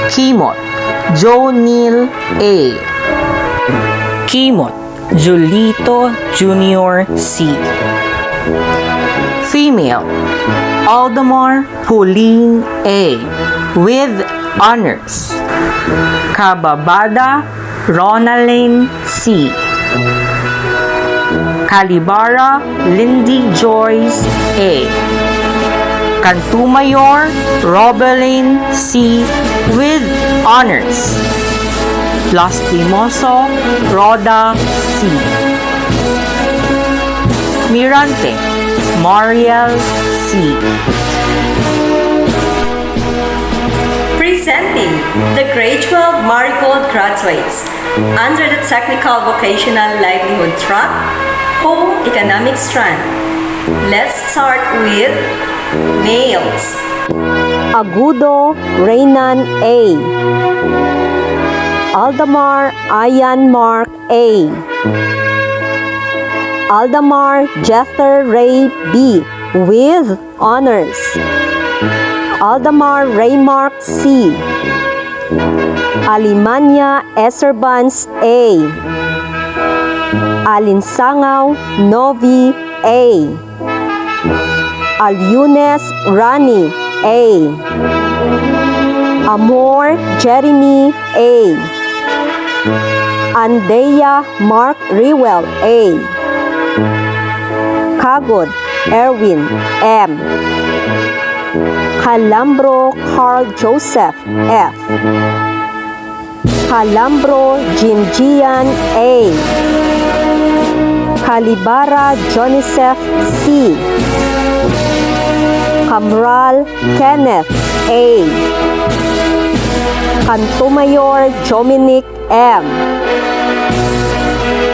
Kimot Joe Neil A. Kimot Julito Jr. C. Female Aldemar Pauline A. with honors. Kababada Ronaldine C. Calibara Lindy Joyce A. Cantumayor Robelin C. with honors. Lastimoso Roda C. Mirante Mariel C. Presenting the grade 12 Marigold graduates under the Technical Vocational Livelihood Track, Home Economics Strand. Let's start with males. Agudo Reynan A. Aldemar Ayan Mark A. Aldemar Jester Ray B. with honors. Aldemar Raymark C. Alimanya Eserbans A. Alinsangaw Novi A. Alyunes Rani A. Amor Jeremy A. Andea Mark Rewell A. Kagod Erwin M. Calambro Carl Joseph F. Calambro Jimjian A. Calibara Joniseph C. Camral Kenneth A. Cantumayor Dominic M.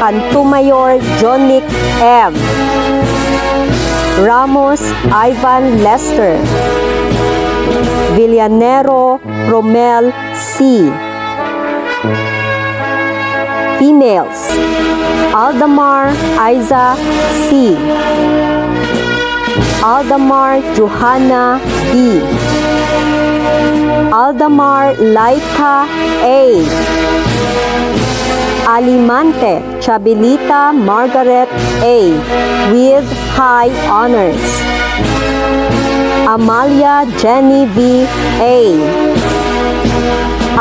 Cantumayor Jonic M. Ramos Ivan Lester. Villanero Romel C. Females Aldamar Aiza C. Aldamar Johanna B. Aldamar Laika A. Alimante Chabilita Margaret A. with high honors. Amalia Jenny V. A.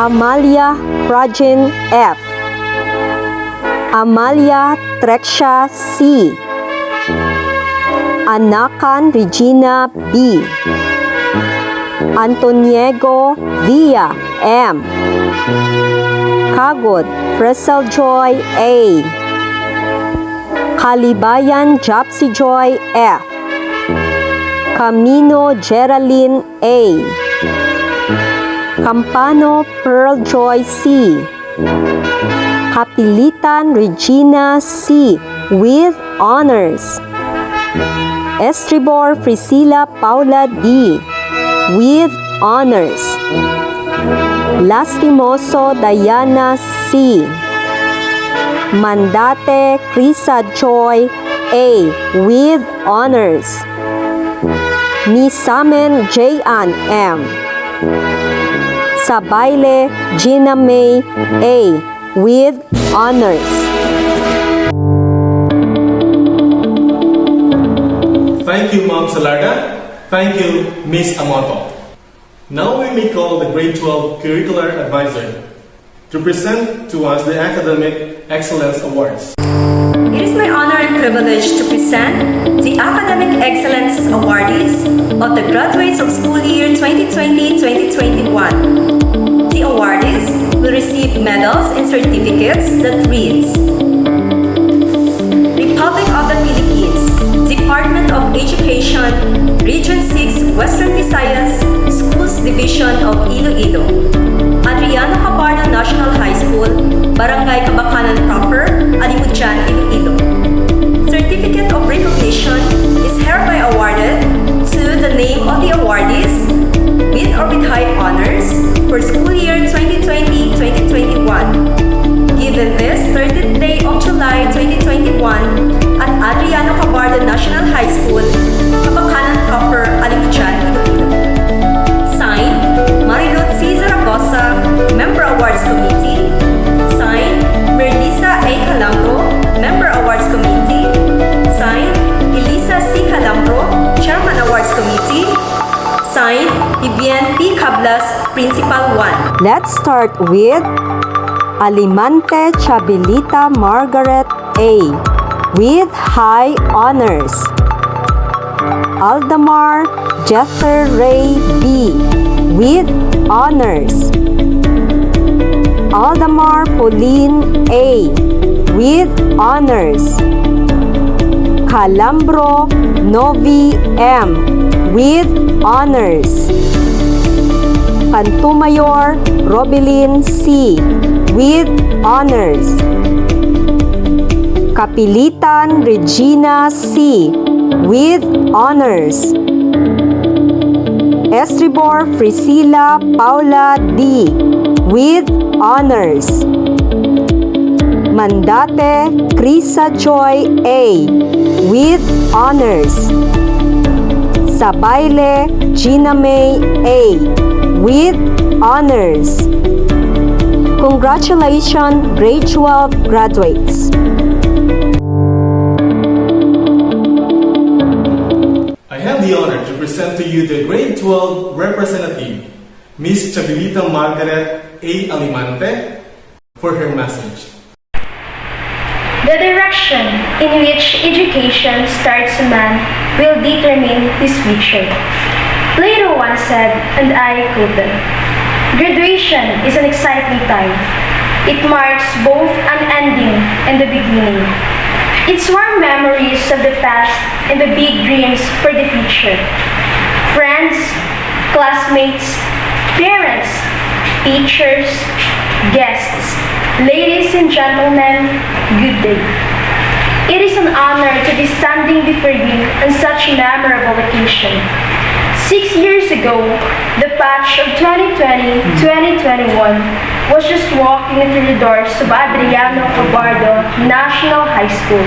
Amalia Rajin F. Amalia Treksha C. Anakan Regina B. Antoniego Villa M. Kagod Fresel Joy A. Kalibayan Japsi Joy F. Camino Geraldine A. Campano Pearl Joy C. Kapilitan Regina C. with honors. Estribor Priscilla Paula D. with honors. Lastimoso Diana C. Mandate Krisa Joy A. with honors. Nisamen J.An. M. Sabayle Gina May A. with honors. Thank you, Ma'am Salarda. Thank you, Miss Amoto. Now we may call the Grade 12 Curricular Advisor to present to us the Academic Excellence Awards. It is my honor and privilege to present the Academic Excellence Awardees of the graduates of school year 2020-2021. The awardees will receive medals and certificates that reads: Republic of the Philippines, Department of Education, Region 6, Western Visayas, Schools Division of Iloilo. Adriano Cabardo National High School, Barangay Kabakanan Proper, Alimujan, Iloilo. Certificate of recognition is hereby awarded to the name of the awardees with or with high honors for school year 2020-2021. Given this 30th day of July 2021 at Adriano Cabardo National High School, Kabakanan Proper, Alimujan, Iloilo. Signed, Marilot C. Zaragoza, Member Awards Committee. Signed, Merlisa A. Calambro, Member Awards Committee. Signed, Elisa C. Calambro, Chairman Awards Committee. Signed, Vivian P. Cablas, Principal 1. Let's start with Alimante Chabilita Margaret A. with high honors. Aldamar Jeffer Ray B. with honors. Aldamar Pauline A. with honors. Calambro Novi M. with honors. Pantumayor Robilin C. with honors. Kapilitan Regina C. with honors. Estribor Priscilla Paula D. with honors. Mandate Krisa Joy A. with honors. Sabayle Gina May A. with honors. Congratulations, Grade 12 graduates. I have the honor to present to you the Grade 12 representative, Miss Chabilita Margaret A. Alimante, for her message. The direction in which education starts a man will determine his future. Plato once said, and I quote them, "Graduation is an exciting time. It marks both an ending and the beginning. It's warm memories of the past and the big dreams for the future. Friends, classmates, parents, teachers, guests, ladies and gentlemen, good day. It is an honor to be standing before you on such a memorable occasion. 6 years ago, the batch of 2020-2021 was just walking through the doors of Adriano Cabardo National High School.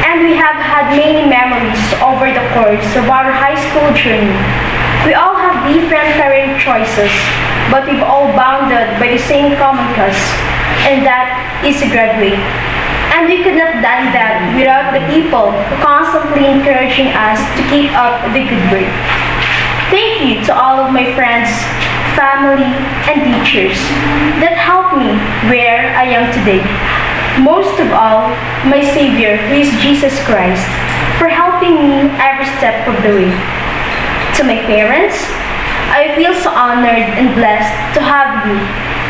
And we have had many memories over the course of our high school journey. We all have different career choices, but we've all bounded by the same common cause, and that is to graduate. And we could not done that without the people constantly encouraging us to keep up the good work. Thank you to all of my friends, family, and teachers that helped me where I am today. Most of all, my Savior, who is Jesus Christ, for helping me every step of the way. To my parents, I feel so honored and blessed to have you,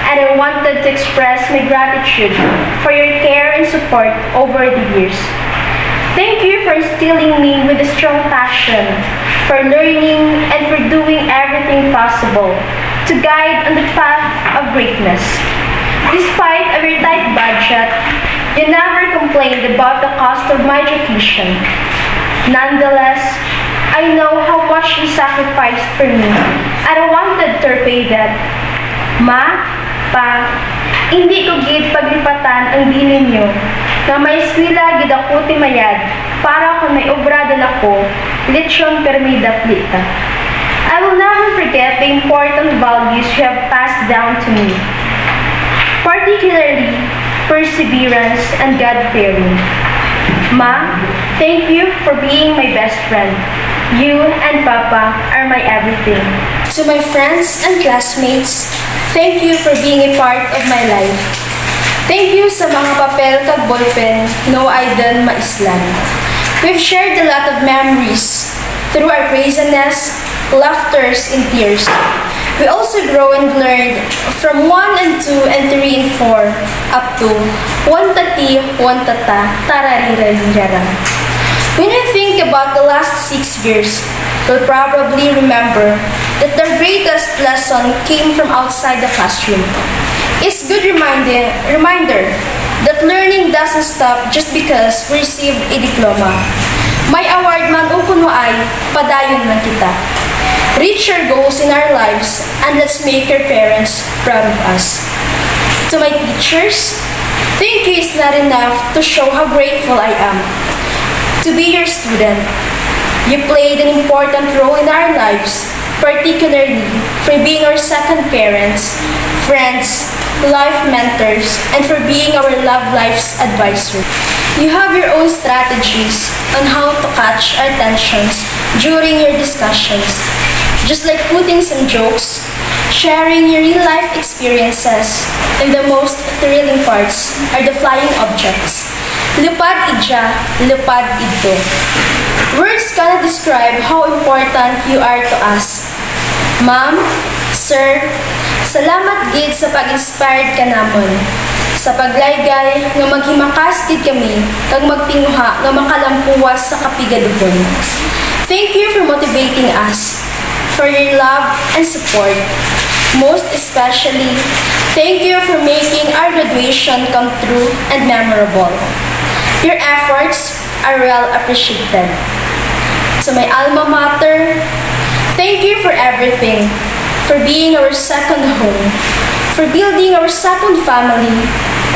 and I wanted to express my gratitude for your care and support over the years. Thank you for instilling me with a strong passion for learning and for doing everything possible to guide on the path of greatness. Despite a very tight budget, you never complained about the cost of my education. Nonetheless, I know how much you sacrificed for me, and I wanted to repay that. Ma, Pa, hindi ko gid paglipatan ang bilin nyo, na may eskwela gid ako timayad, para kung may obra din ako, lechon permida plita. I will never forget the important values you have passed down to me, particularly perseverance and God-fearing. Ma, thank you for being my best friend. You and Papa are my everything. To my friends and classmates, thank you for being a part of my life. Thank you sa mga papel kag ballpen no ay dan maislan. We've shared a lot of memories through our craziness, laughters, and tears. We also grow and learned from 1 and 2 and 3 and 4 up to 1 tati, 1 tata, tarariralirara. When you think about the last 6 years, you'll probably remember that the greatest lesson came from outside the classroom. It's a good reminder that learning doesn't stop just because we received a diploma. May award man o kuno ay padayon lang kita. Reach your goals in our lives and let's make your parents proud of us. To my teachers, thank you is not enough to show how grateful I am to be your student. You played an important role in our lives, particularly for being our second parents, friends, life mentors, and for being our love life's advisor. You have your own strategies on how to catch our attentions during your discussions. Just like putting some jokes, sharing your real life experiences, and the most thrilling parts are the flying objects. Lupad idya, lupad ito. Words cannot describe how important you are to us. Ma'am, Sir, salamat gid sa pag-inspired ka namon. Sa paglaygay nga maghimakas gid kami kag magtinguha nga makalampuwas sa kapigadupon. Thank you for motivating us, for your love and support. Most especially, thank you for making our graduation come true and memorable. Your efforts are well appreciated. To my alma mater, thank you for everything, for being our second home, for building our second family,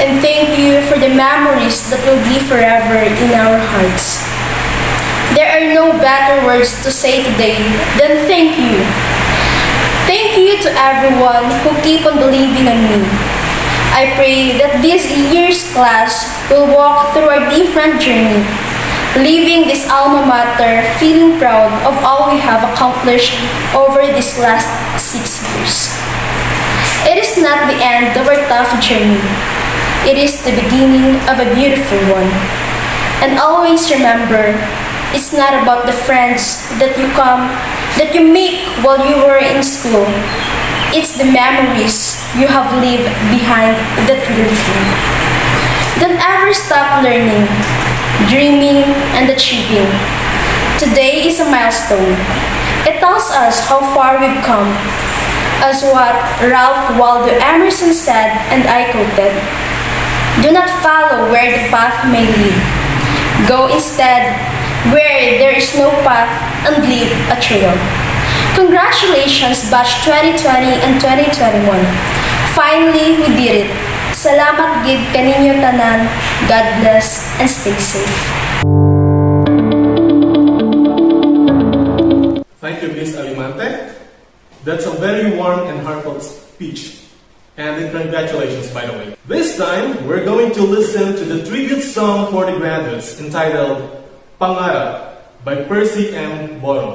and thank you for the memories that will be forever in our hearts. There are no better words to say today than thank you. Thank you to everyone who keep on believing in me. I pray that this year's class will walk through a different journey, leaving this alma mater feeling proud of all we have accomplished over these last 6 years. It is not the end of our tough journey. It is the beginning of a beautiful one. And always remember, it's not about the friends that you make while you were in school. It's the memories you have lived behind that really count. Don't ever stop learning, dreaming, and achieving. Today is a milestone. It tells us how far we've come. As what Ralph Waldo Emerson said, and I quoted, "Do not follow where the path may lead. Go instead where there is no path and leave a trail." Congratulations, Batch 2020 and 2021, Finally, we did it. Salamat gid kaninyo tanan. God bless and stay safe. Thank you, Ms. Alimante. That's a very warm and heartfelt speech. And congratulations, by the way. This time, we're going to listen to the tribute song for the graduates entitled Pangarap by Percy M. Boro.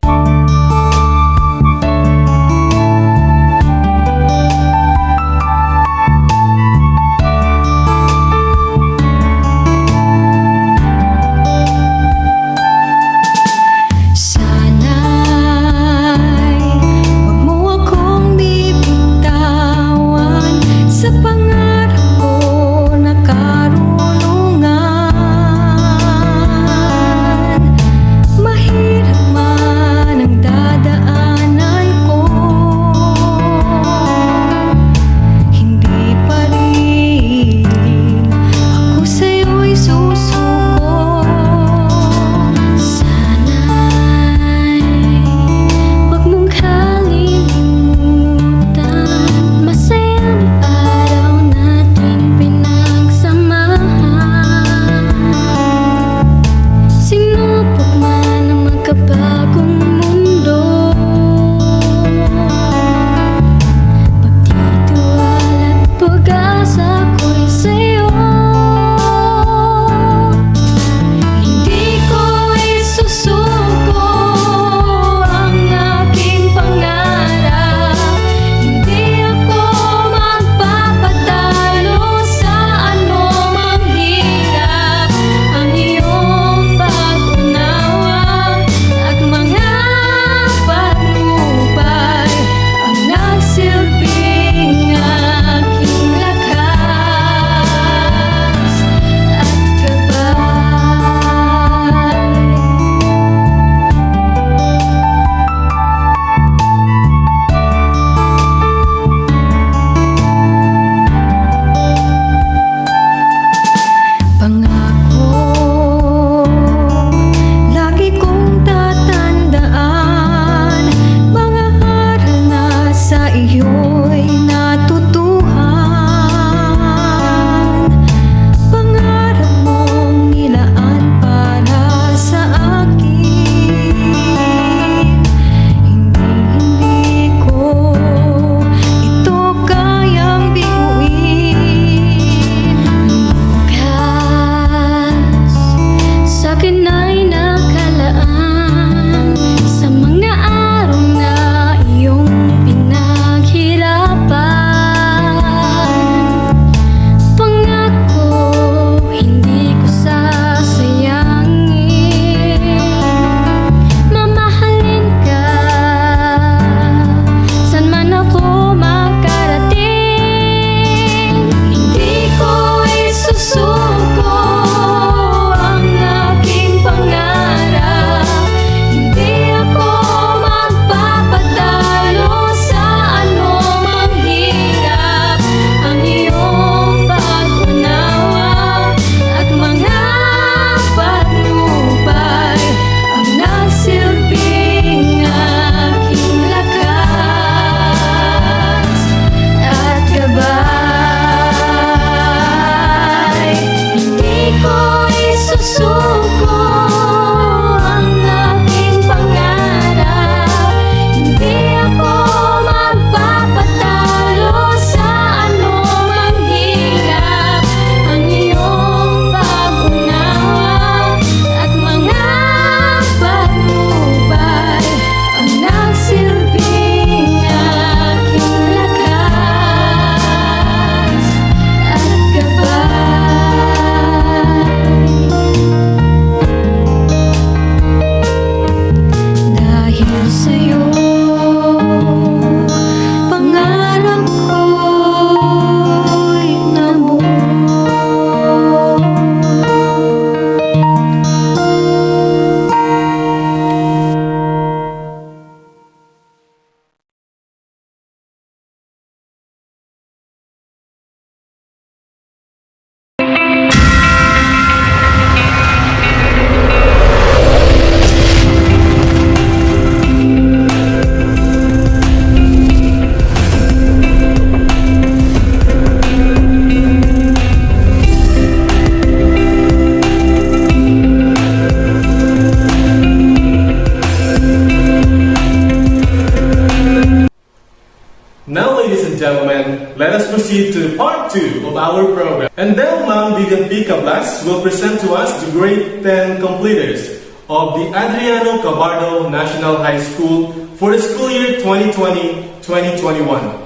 and gentlemen, let us proceed to part 2 of our program. And then Ma'am Vivian P. Cablas will present to us the grade 10 completers of the Adriano Cabardo National High School for the school year 2020-2021.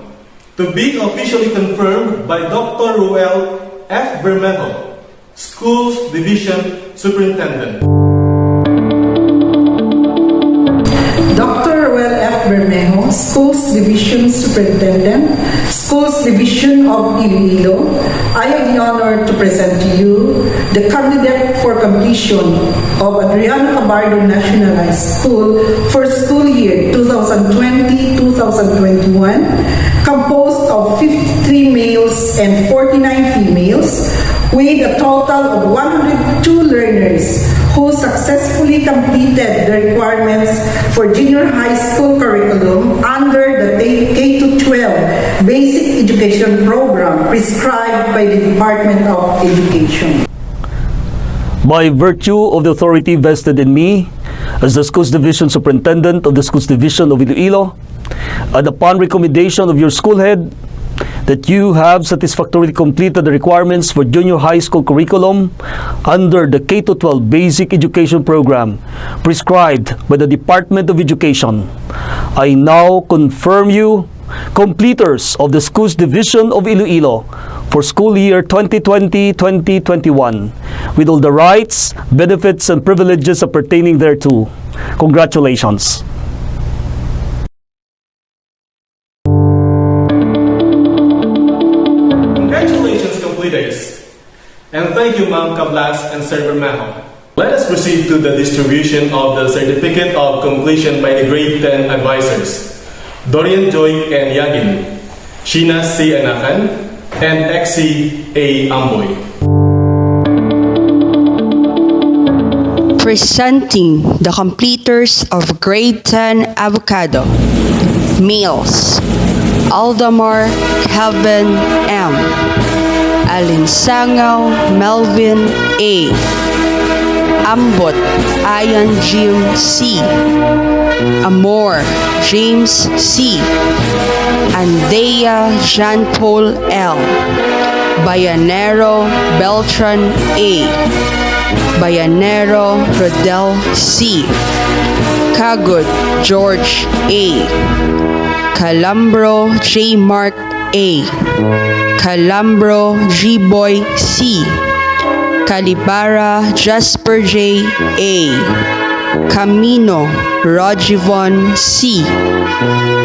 To be officially confirmed by Dr. Ruel F. Bermejo, Schools Division Superintendent. Dr. Ruel F. Bermejo, Schools Division Superintendent, Schools Division of Iloilo, I have the honor to present to you the candidate for completion of Adriano Cabardo National High School for school year 2020-2021, composed of 53 males and 49 females, with a total of 102 learners who successfully completed the requirements for junior high school curriculum under the K-12 basic education program prescribed by the Department of Education. By virtue of the authority vested in me as the Schools Division Superintendent of the Schools Division of Iloilo, and upon recommendation of your school head, that you have satisfactorily completed the requirements for junior high school curriculum under the K-12 basic education program prescribed by the Department of Education. I now confirm you completers of the Schools Division of Iloilo for school year 2020-2021 with all the rights, benefits, and privileges appertaining thereto. Congratulations. And thank you, Ma'am Cablas and Sir Bermejo. Let us proceed to the distribution of the Certificate of Completion by the Grade 10 Advisors, Dorian Joy and Yagin, Sheena C. Anakan, and XC A. Amboy. Presenting the completers of Grade 10 Avocado. Males: Aldamar Calvin M. Alinsangaw Melvin A. Ambot Ayan Jim C. Amor James C. Andea Jean Paul L. Bayanero Beltran A. Bayanero Rodel C. Kagud George A. Calambro J. Mark A. Calambro G-Boy C. Calibara Jasper J. A. Camino Rojivon C.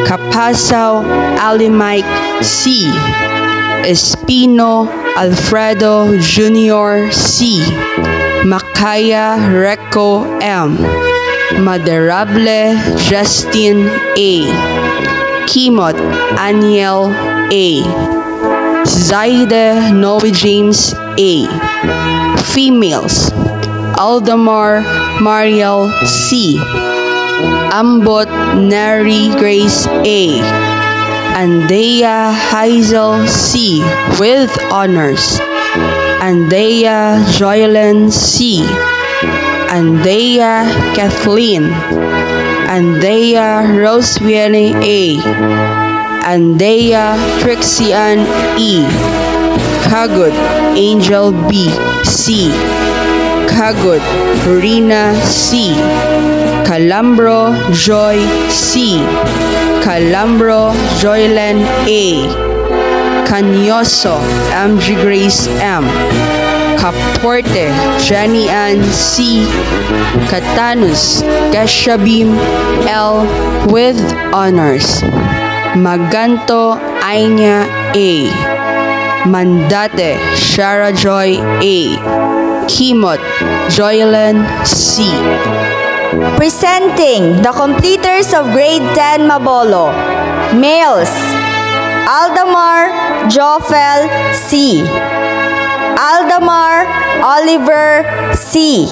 Capasaw Ali Mike C. Espino Alfredo Jr. C. Makaya Reco M. Maderable Justin A. Kimot Aniel A. Zaide Noe James A. Females: Aldamar Mariel C. Ambot Neri Grace A. Andea Hazel C. with honors. Andea Joylen C. Andea Kathleen. Andea Rosevienne A. Andea Trixian E. Kagud Angel B. C. Kagud Rina C. Calambro Joy C. Calambro Joylen A. Canyoso MG Grace M. Kaporte Jenny Ann C. Katanus Kashabim L. with honors. Maganto Ainya A. Mandate Shara Joy A. Kimot Joylen C. Presenting the completers of Grade 10 Mabolo. Males: Aldamar Jofel C. Aldamar Oliver C.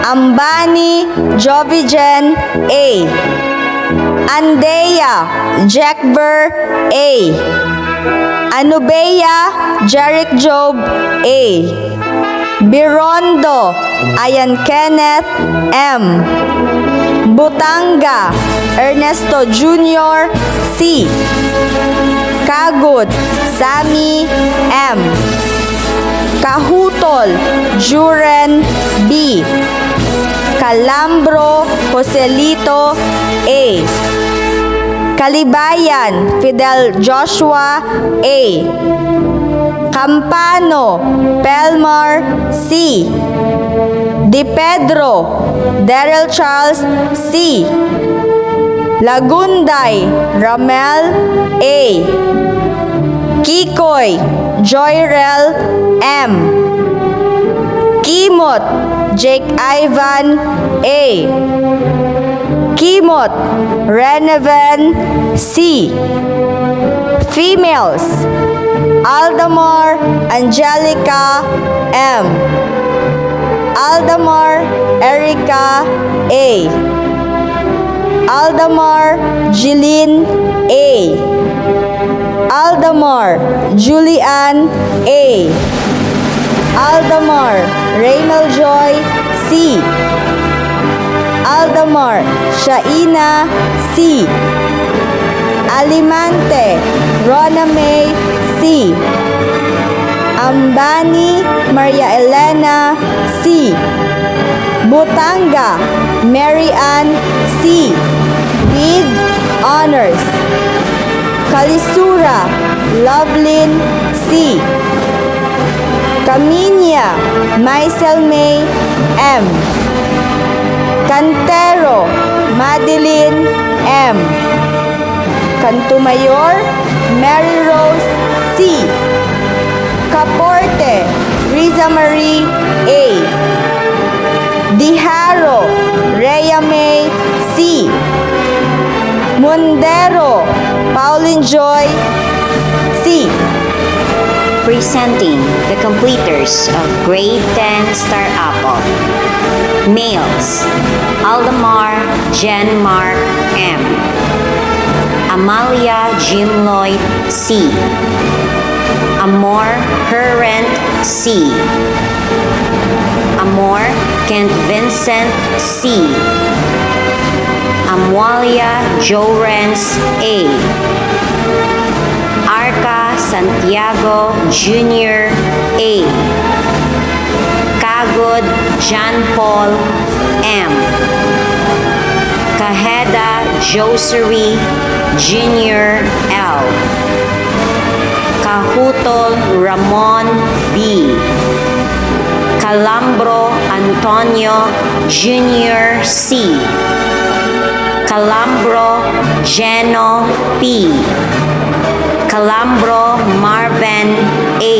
Ambani Jovigen A. Andea Jackber A. Anubeya Jeric Job A. Birondo Ayan Kenneth M. Butanga Ernesto Jr. C. Kagut, Sami M. Kahutol, Juren B. Calambro, Joselito A. Kalibayan, Fidel Joshua A. Campano, Pelmar C. Di Pedro, Daryl Charles C. Lagunday, Ramel A. Kikoy, Joyrel M. Kimot, Jake Ivan A. Kimot, Reneven C. Females, Aldamar Angelica M. Aldamar Erica A. Aldamar Jeline A. Aldamar Julian A. Aldamar Raymel Joy C. Aldamar Shaina C. Alimante Rona May C. Ambani Maria Elena C. Butanga Mary Ann C. With honors. Kalisura Lovelyn C. Caminia Maisel May M. Cantero Madeline M. Cantumayor Mary Rose C. Caporte Riza Marie A. Diharo Rhea May C. Mundero Pauline Joy C. Presenting the completers of Grade 10 Star Apple. Males, Aldamar Jen Mark M. Amalia Jim Lloyd C. Amor Herent C. Amor Kent Vincent C. Amalia Jorens A. Arca Santiago Jr. A. Kagod John Paul M. Kaheda Josary Jr. L. Kahutol Ramon B. Calambro Antonio Jr. C. Calambro Geno P. Calambro Marvin A.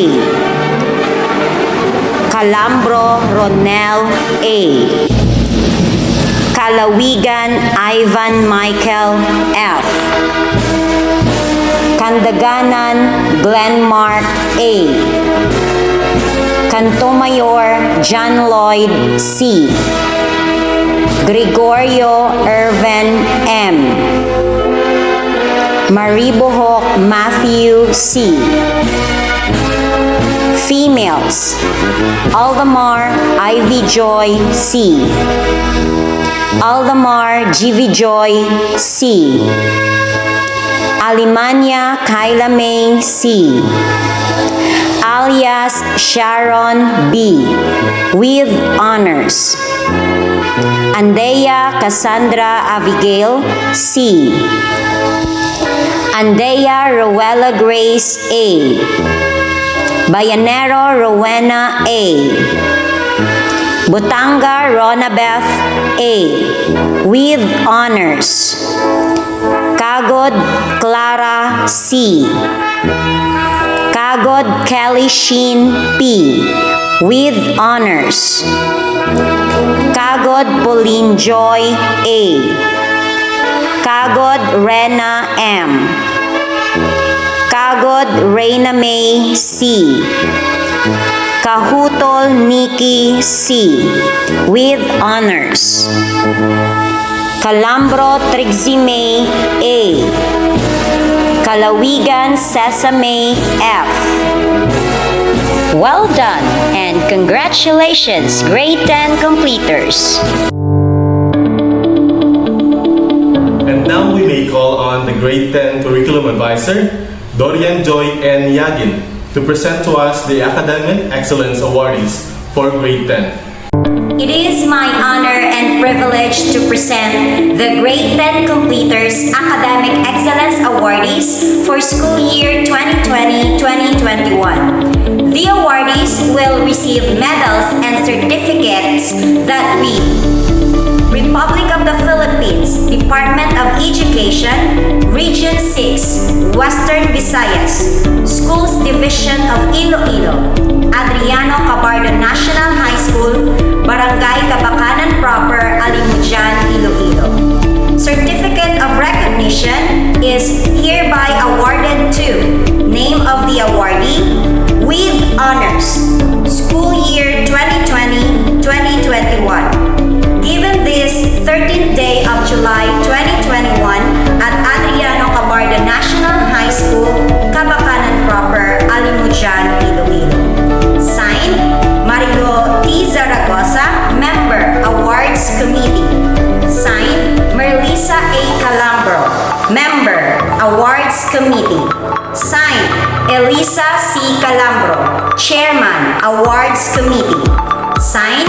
Calambro Ronel A. Kalawigan Ivan Michael F. Kandaganan Glenmark A. Cantomayor John Lloyd C. Gregorio Irvin M. Maribohok Matthew C. Females, Aldamar Ivy Joy C. Aldamar GV Joy C. Alimania Kyla May C. Alias Sharon B. with honors. Andea Cassandra Abigail C. Andea Rowella Grace A. Bayanero Rowena A. Butanga Ronabeth A. with honors. Kagod Clara C. Kagod Kelly Sheen P. with honors. Kagod Pauline Joy A. Kagod Rena M. Kagod Reina May C. Kahutol Nikki C. with honors. Calambro Trixie May A. Kalawigan Sesame F. Well done and congratulations, Grade 10 completers. And now we may call on the Grade 10 Curriculum Advisor, Dorian, Joy, and Yagin to present to us the Academic Excellence Awardees for Grade 10. It is my honor and privilege to present the Grade 10 Completers Academic Excellence Awardees for school year 2020-2021. The awardees will receive medals and certificates that we, Republic of the Philippines, Department of Education, Region 6, Western Visayas, Schools Division of Iloilo, Adriano Cabardo National High School, Barangay Kabakanan Proper, Alimujan, Iloilo. Certificate of recognition is hereby awarded to name of the awardee with honors, school year 2020-2021. Given this 13th day of July 2021 at Adriano Cabardo National High School, Kabakanan Proper, Alimujan, Iloilo. Signed, Marilo T. Zaragoza, Member, Awards Committee. Signed, Merlisa A. Calambro, Member, Awards Committee. Signed, Elisa C. Calambro, Chairman, Awards Committee. Signed,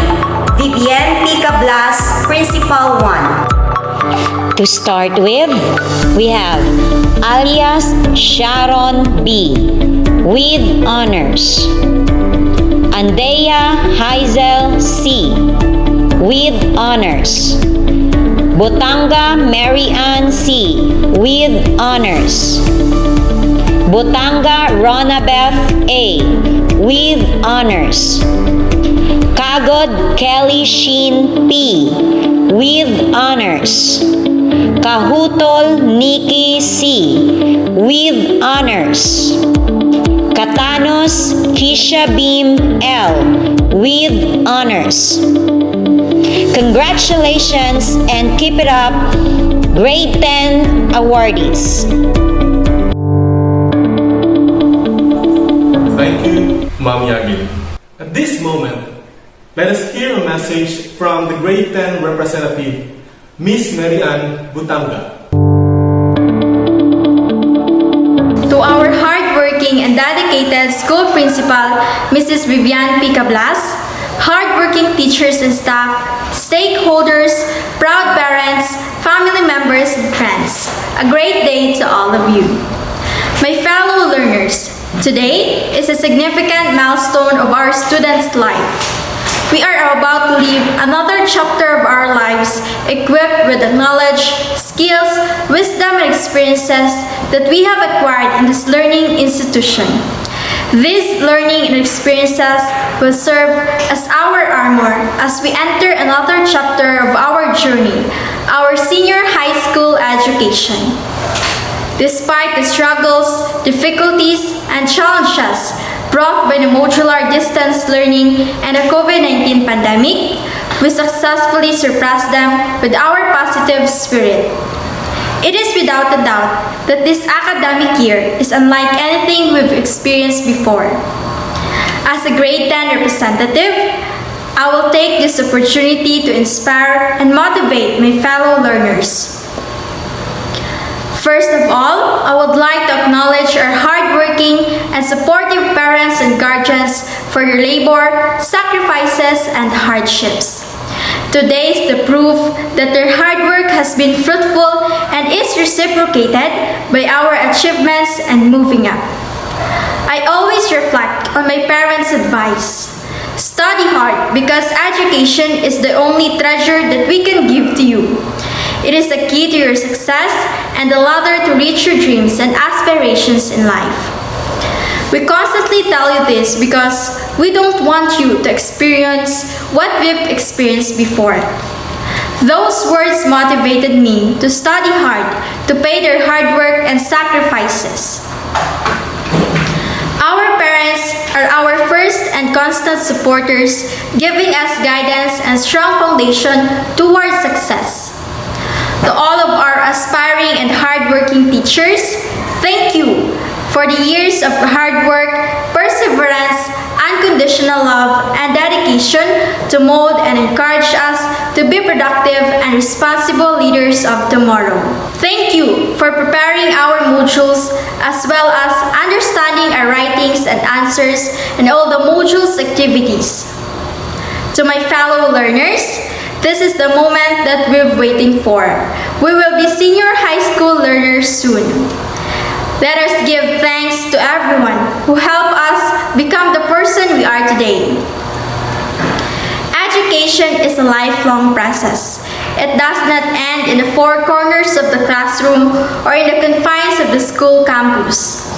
Vivienne P. Cablas, Principal 1. To start with, we have alias Sharon B. with honors. Andea Hazel C. with honors. Botanga Mary Ann C. with honors. Botanga Ronabeth A. with honors. Kagod Kelly Sheen P. with honors. Kahutol Nikki C. with honors. Katanos Kisha Beam L. with honors. Congratulations and keep it up, Grade 10 awardees. Thank you, Ma'am Yagin. At this moment, let us hear a message from the Grade 10 representative, Miss Mary Ann Butanga. To our hardworking and dedicated school principal, Mrs. Vivienne P. Cablas, hardworking teachers and staff, stakeholders, proud parents, family members, and friends, a great day to all of you. My fellow learners, today is a significant milestone of our students' life. We are about to live another chapter of our lives equipped with the knowledge, skills, wisdom, and experiences that we have acquired in this learning institution. These learning and experiences will serve as our armor as we enter another chapter of our journey, our senior high school education. Despite the struggles, difficulties, and challenges brought by the modular distance learning and the COVID-19 pandemic, we successfully surpassed them with our positive spirit. It is without a doubt that this academic year is unlike anything we've experienced before. As a Grade 10 representative, I will take this opportunity to inspire and motivate my fellow learners. First of all, I would like to acknowledge our hardworking and supportive parents and guardians for your labor, sacrifices, and hardships. Today is the proof that their hard work has been fruitful and is reciprocated by our achievements and moving up. I always reflect on my parents' advice. Study hard because education is the only treasure that we can give to you. It is the key to your success and the ladder to reach your dreams and aspirations in life. We constantly tell you this because we don't want you to experience what we've experienced before. Those words motivated me to study hard, to pay their hard work and sacrifices. Our parents are our first and constant supporters, giving us guidance and strong foundation towards success. To all of our aspiring and hardworking teachers, thank you for the years of hard work, perseverance, unconditional love, and dedication to mold and encourage us to be productive and responsible leaders of tomorrow. Thank you for preparing our modules as well as understanding our writings and answers and all the modules activities. To my fellow learners, this is the moment that we've waiting for. We will be senior high school learners soon. Let us give thanks to everyone who helped us become the person we are today. Education is a lifelong process. It does not end in the four corners of the classroom or in the confines of the school campus.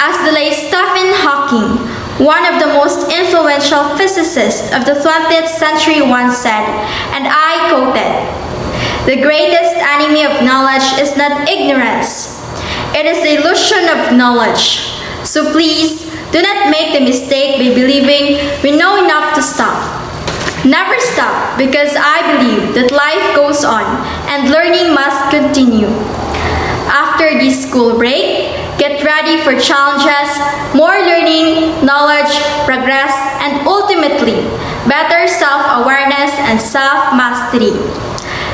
As the late Stephen Hawking, one of the most influential physicists of the 20th century once said, and I quoted, "The greatest enemy of knowledge is not ignorance. It is the illusion of knowledge. So please, do not make the mistake by believing we know enough to stop. Never stop, because I believe that life goes on and learning must continue. After this school break, get ready for challenges, more learning, knowledge, progress, and ultimately, better self-awareness and self-mastery.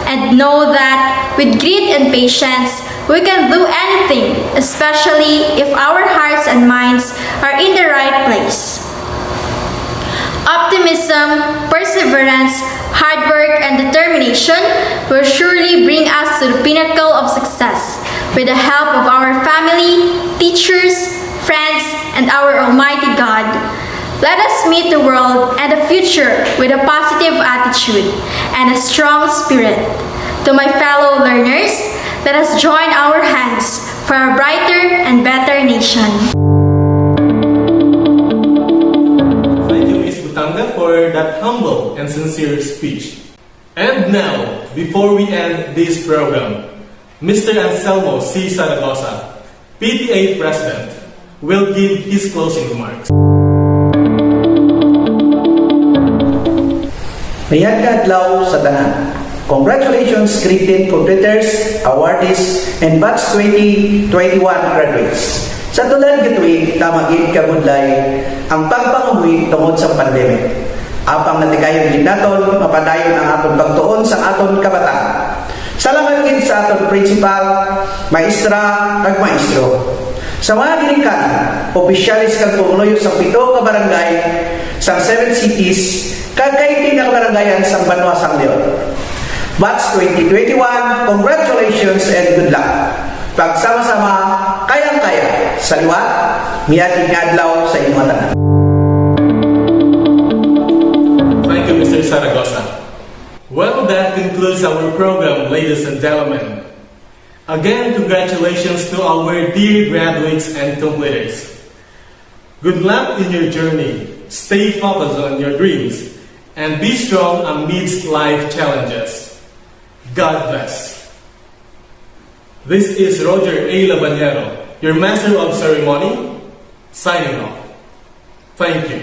And know that with grit and patience, we can do anything, especially if our hearts and minds are in the right place. Optimism, perseverance, hard work, and determination will surely bring us to the pinnacle of success with the help of our family, teachers, friends, and our Almighty God. Let us meet the world and the future with a positive attitude and a strong spirit. To my fellow learners, let us join our hands for a brighter and better nation. Thank you, Ms. Butanga, for that humble and sincere speech. And now, before we end this program, Mr. Anselmo C. Zaragoza, PTA President, will give his closing remarks. Mayad ka adlaw sa tanan. Congratulations, greeted completers, awardees, and batch 2021 graduates. Sa tulad gituig, tamagid kabudlay ang pagpangamuhi tungod sa pandemic. Apang natikayon gid naton mapadayon ang aton pagtuon sa aton kabataan. Salamat gid sa aton principal, maestra, kag maestro. Sa mga ginikanan, opisyalis kag pumuloy sa 7 ka barangay sa 7 cities kag kay pinakabarangayan sa Banwa Sang Leon. Batch 2021, congratulations and good luck. Pagsama-sama, kayang-kaya. Sa liwat, miyadin nga adlaw sa inyong tanan. Thank you, Mr. Zaragoza. Well, that concludes our program, ladies and gentlemen. Again, congratulations to our dear graduates and completers. Good luck in your journey. Stay focused on your dreams and be strong amidst life challenges. God bless. This is Roger A. Labanero, your Master of Ceremony, signing off. Thank you.